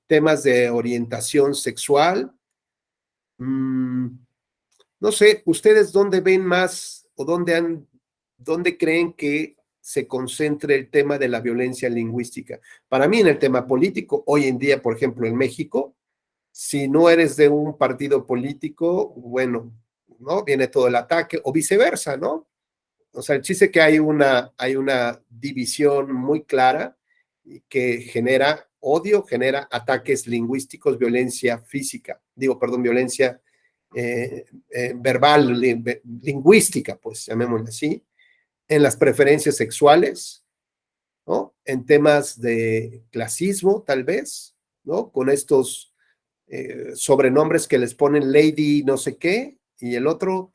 temas de orientación sexual. No sé, ¿ustedes dónde ven más o dónde creen que se concentre el tema de la violencia lingüística? Para mí, en el tema político, hoy en día, por ejemplo, en México, si no eres de un partido político, bueno, ¿no? Viene todo el ataque, o viceversa, ¿no? O sea, el chiste es que hay una división muy clara que genera odio, genera ataques lingüísticos, violencia física, violencia verbal, lingüística, pues llamémosle así, en las preferencias sexuales, ¿no? En temas de clasismo, tal vez, ¿no? Con estos sobrenombres que les ponen lady no sé qué, y el otro,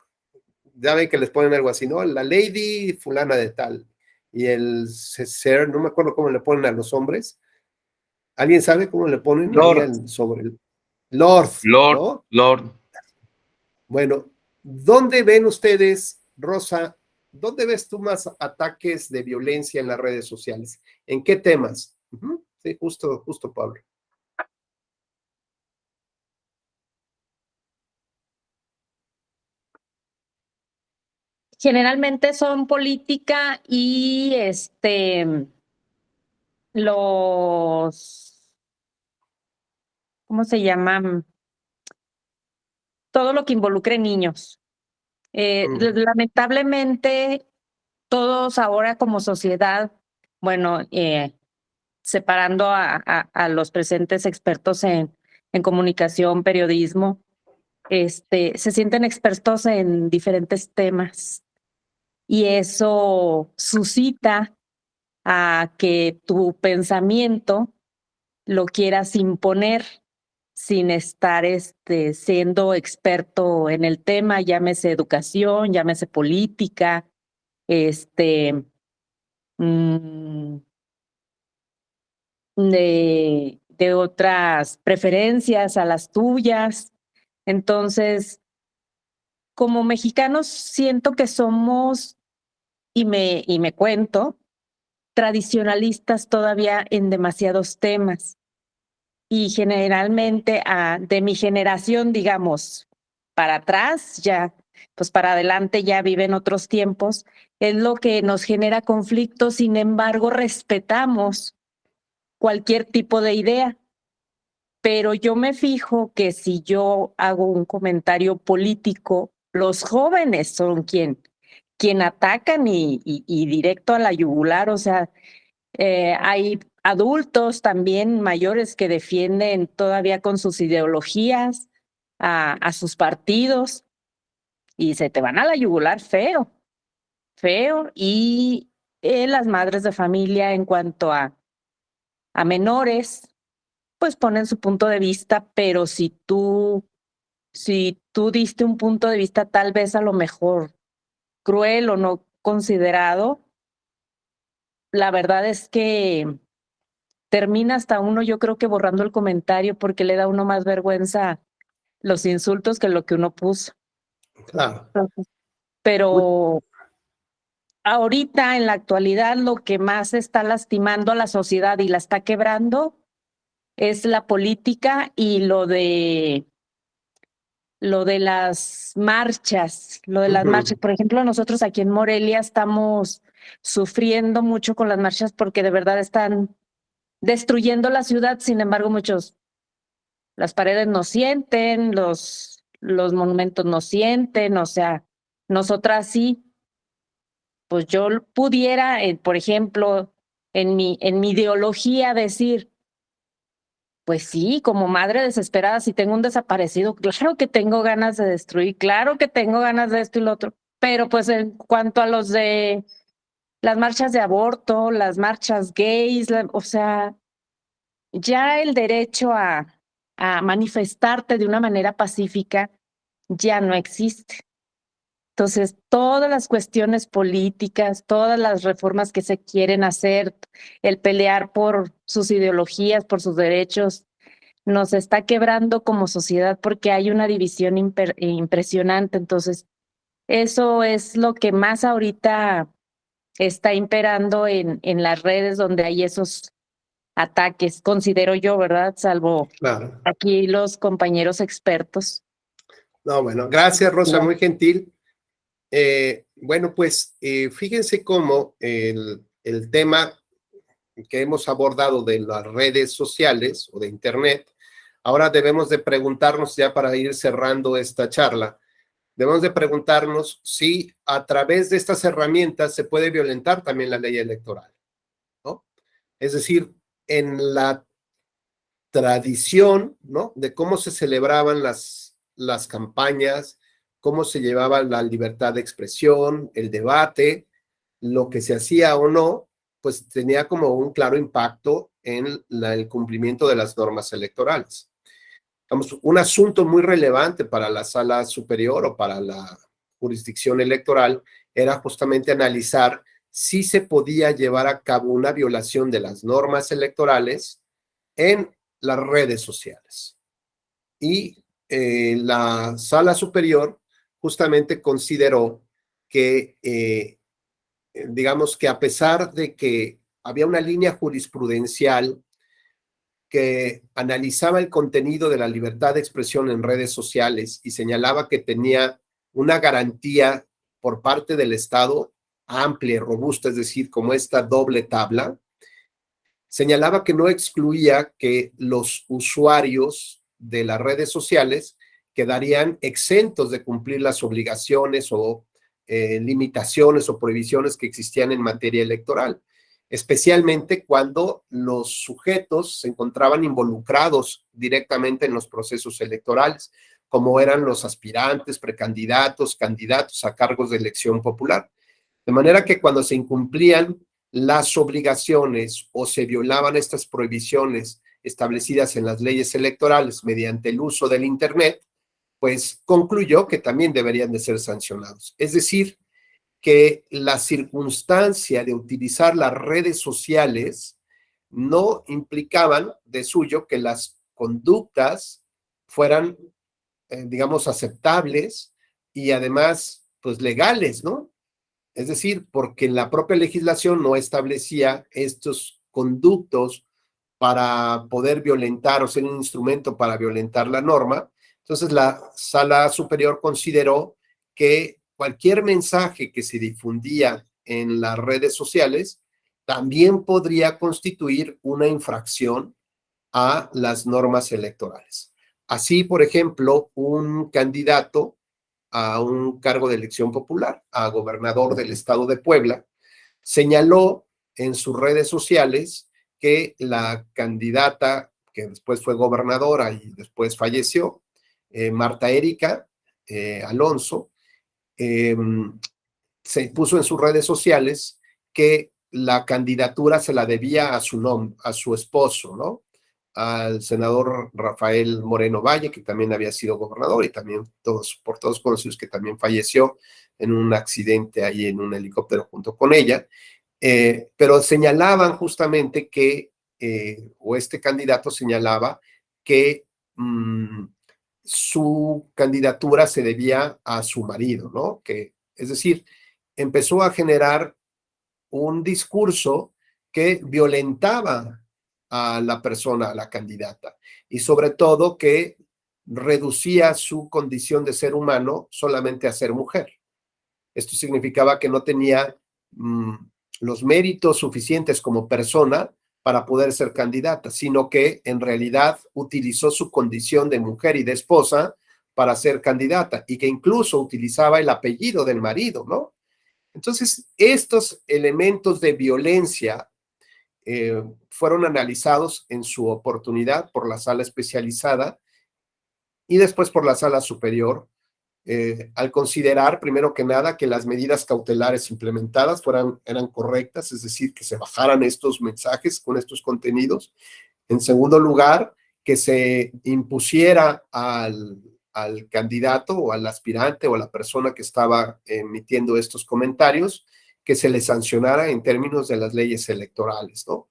ya ven que les ponen algo así, ¿no? La lady fulana de tal, y el ser, no me acuerdo cómo le ponen a los hombres. ¿Alguien sabe cómo le ponen? Lord. Sobre el Lord, ¿no? Lord. Bueno, ¿dónde ven ustedes, Rosa, dónde ves tú más ataques de violencia en las redes sociales? ¿En qué temas? Sí, justo, Pablo. Generalmente son política y ¿cómo se llaman? Todo lo que involucre niños. Lamentablemente, todos ahora como sociedad, bueno, separando a los presentes expertos en comunicación, periodismo, se sienten expertos en diferentes temas y eso suscita a que tu pensamiento lo quieras imponer sin estar siendo experto en el tema, llámese educación, llámese política, mm, de otras preferencias a las tuyas. Entonces, como mexicanos, siento que somos, y me cuento, tradicionalistas todavía en demasiados temas. Y generalmente de mi generación, digamos, para atrás, ya, pues para adelante ya viven otros tiempos, es lo que nos genera conflicto. Sin embargo, respetamos cualquier tipo de idea. Pero yo me fijo que si yo hago un comentario político, los jóvenes son quien atacan y directo a la yugular. O sea, hay adultos también mayores que defienden todavía con sus ideologías a sus partidos y se te van a la yugular feo, feo. Y las madres de familia en cuanto a menores, pues ponen su punto de vista, pero si tú diste un punto de vista tal vez a lo mejor cruel o no considerado. La verdad es que termina hasta uno, yo creo que borrando el comentario porque le da a uno más vergüenza los insultos que lo que uno puso. Claro. Pero ahorita, en la actualidad, lo que más está lastimando a la sociedad y la está quebrando es la política y lo de las marchas, Por ejemplo, nosotros aquí en Morelia estamos sufriendo mucho con las marchas porque de verdad están destruyendo la ciudad. Sin embargo, las paredes no sienten, los monumentos no sienten, o sea, nosotras sí. Pues yo pudiera, por ejemplo, en mi ideología decir, pues sí, como madre desesperada, si tengo un desaparecido, claro que tengo ganas de destruir, claro que tengo ganas de esto y lo otro, pero pues en cuanto a los de las marchas de aborto, las marchas gays, o sea, ya el derecho a manifestarte de una manera pacífica ya no existe. Entonces, todas las cuestiones políticas, todas las reformas que se quieren hacer, el pelear por sus ideologías, por sus derechos, nos está quebrando como sociedad porque hay una división impresionante. Entonces, eso es lo que más ahorita está imperando en las redes donde hay esos ataques, considero yo, ¿verdad? Salvo Claro. aquí los compañeros expertos. No, bueno, gracias, Rosa, muy gentil. Bueno, pues fíjense cómo el tema que hemos abordado de las redes sociales o de Internet, ahora debemos de preguntarnos, ya para ir cerrando esta charla, debemos de preguntarnos si a través de estas herramientas se puede violentar también la ley electoral, ¿no? Es decir, en la tradición, ¿no?, de cómo se celebraban las campañas, cómo se llevaba la libertad de expresión, el debate, lo que se hacía o no, pues tenía como un claro impacto en el cumplimiento de las normas electorales. Vamos, un asunto muy relevante para la sala superior o para la jurisdicción electoral era justamente analizar si se podía llevar a cabo una violación de las normas electorales en las redes sociales. Y la sala superior justamente consideró que, digamos que a pesar de que había una línea jurisprudencial que analizaba el contenido de la libertad de expresión en redes sociales y señalaba que tenía una garantía por parte del Estado amplia y robusta, es decir, como esta doble tabla, señalaba que no excluía que los usuarios de las redes sociales quedarían exentos de cumplir las obligaciones o limitaciones o prohibiciones que existían en materia electoral, especialmente cuando los sujetos se encontraban involucrados directamente en los procesos electorales, como eran los aspirantes, precandidatos, candidatos a cargos de elección popular. De manera que cuando se incumplían las obligaciones o se violaban estas prohibiciones establecidas en las leyes electorales mediante el uso del Internet, pues concluyó que también deberían de ser sancionados. Es decir, que la circunstancia de utilizar las redes sociales no implicaban de suyo que las conductas fueran, digamos, aceptables y además, pues legales, ¿no? Es decir, porque la propia legislación no establecía estos conductos para poder violentar o ser un instrumento para violentar la norma. Entonces, la sala superior consideró que cualquier mensaje que se difundía en las redes sociales también podría constituir una infracción a las normas electorales. Así, por ejemplo, un candidato a un cargo de elección popular, a gobernador del estado de Puebla, señaló en sus redes sociales que la candidata, que después fue gobernadora y después falleció, Marta Erika Alonso, se puso en sus redes sociales que la candidatura se la debía a su esposo, ¿no? al senador Rafael Moreno Valle, que también había sido gobernador y también por todos conocidos, que también falleció en un accidente ahí en un helicóptero junto con ella, pero señalaban justamente que, o este candidato señalaba que su candidatura se debía a su marido, ¿no? Que, es decir, empezó a generar un discurso que violentaba a la persona, a la candidata, y sobre todo que reducía su condición de ser humano solamente a ser mujer. Esto significaba que no tenía los méritos suficientes como persona para poder ser candidata, sino que en realidad utilizó su condición de mujer y de esposa para ser candidata, y que incluso utilizaba el apellido del marido, ¿no? Entonces, estos elementos de violencia fueron analizados en su oportunidad por la sala especializada y después por la sala superior, al considerar, primero que nada, que las medidas cautelares implementadas eran correctas, es decir, que se bajaran estos mensajes con estos contenidos. En segundo lugar, que se impusiera al candidato o al aspirante o a la persona que estaba emitiendo estos comentarios, que se le sancionara en términos de las leyes electorales, ¿no?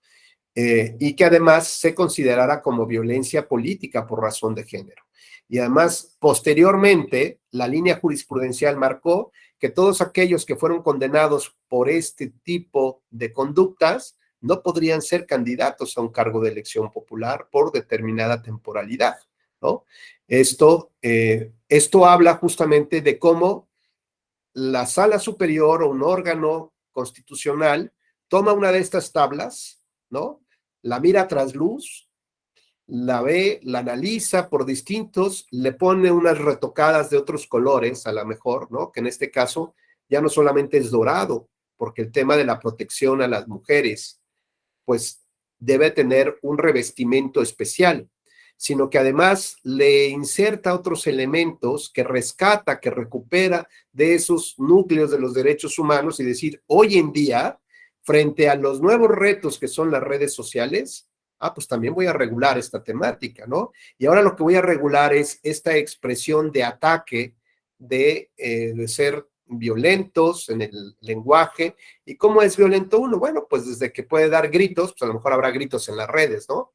Y que además se considerara como violencia política por razón de género. Y además, posteriormente, la línea jurisprudencial marcó que todos aquellos que fueron condenados por este tipo de conductas no podrían ser candidatos a un cargo de elección popular por determinada temporalidad, ¿no? Esto habla justamente de cómo la sala superior o un órgano constitucional toma una de estas tablas, ¿no? La mira tras luz, la ve, la analiza por distintos, le pone unas retocadas de otros colores, a lo mejor, ¿no? Que en este caso ya no solamente es dorado, porque el tema de la protección a las mujeres, pues debe tener un revestimiento especial, sino que además le inserta otros elementos que rescata, que recupera de esos núcleos de los derechos humanos, y decir, hoy en día, frente a los nuevos retos que son las redes sociales, pues también voy a regular esta temática, ¿no? Y ahora lo que voy a regular es esta expresión de ataque, de ser violentos en el lenguaje. ¿Y cómo es violento uno? Bueno, pues desde que puede dar gritos, pues a lo mejor habrá gritos en las redes, ¿no?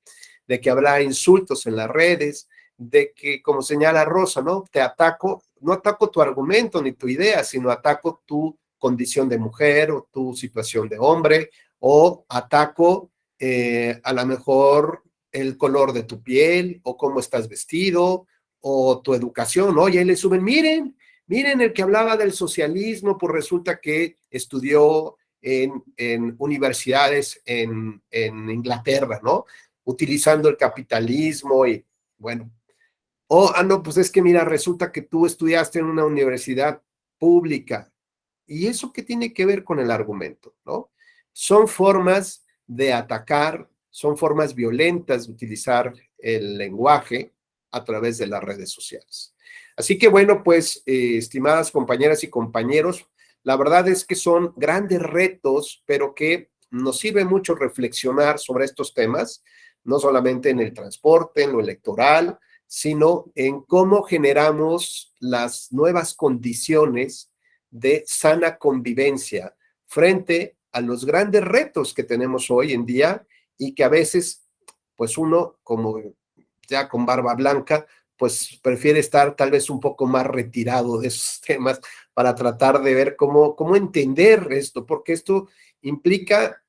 De que habrá insultos en las redes, de que, como señala Rosa, ¿no? Te ataco, no ataco tu argumento ni tu idea, sino ataco tu condición de mujer o tu situación de hombre, o ataco a lo mejor el color de tu piel, o cómo estás vestido, o tu educación. Oye, ahí le suben, miren el que hablaba del socialismo, pues resulta que estudió en universidades en Inglaterra, ¿no? Utilizando el capitalismo y, bueno. No, pues es que mira, resulta que tú estudiaste en una universidad pública. ¿Y eso qué tiene que ver con el argumento, no? Son formas de atacar, son formas violentas de utilizar el lenguaje a través de las redes sociales. Así que bueno, pues, estimadas compañeras y compañeros, la verdad es que son grandes retos, pero que nos sirve mucho reflexionar sobre estos temas, no solamente en el transporte, en lo electoral, sino en cómo generamos las nuevas condiciones de sana convivencia frente a los grandes retos que tenemos hoy en día, y que a veces, pues uno, como ya con barba blanca, pues prefiere estar tal vez un poco más retirado de esos temas para tratar de ver cómo entender esto, porque esto implica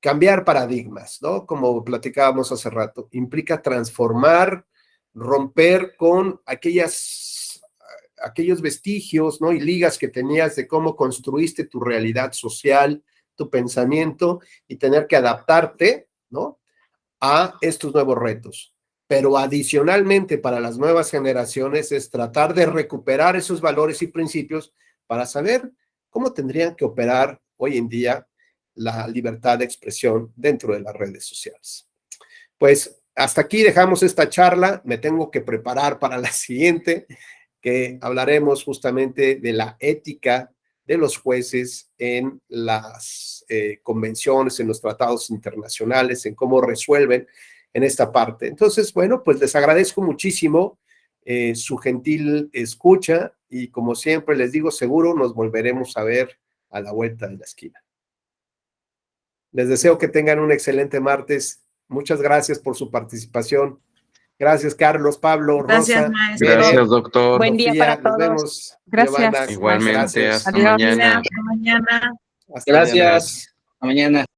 cambiar paradigmas, ¿no? Como platicábamos hace rato, implica transformar, romper con aquellos vestigios, ¿no? Y ligas que tenías de cómo construiste tu realidad social, tu pensamiento, y tener que adaptarte, ¿no? A estos nuevos retos. Pero adicionalmente, para las nuevas generaciones es tratar de recuperar esos valores y principios para saber cómo tendrían que operar hoy en día la libertad de expresión dentro de las redes sociales. Pues hasta aquí dejamos esta charla. Me tengo que preparar para la siguiente, que hablaremos justamente de la ética de los jueces en las convenciones, en los tratados internacionales, en cómo resuelven en esta parte. Entonces, bueno, pues les agradezco muchísimo su gentil escucha y como siempre les digo, seguro nos volveremos a ver a la vuelta de la esquina. Les deseo que tengan un excelente martes. Muchas gracias por su participación. Gracias, Carlos, Pablo, Gracias, Rosa. maestro. Gracias, doctor. Buen día Sofía, para nos todos. vemos. Gracias. Giovanna, Igualmente, gracias. hasta Adiós. mañana. Hasta mañana. Hasta mañana. Gracias. Hasta mañana.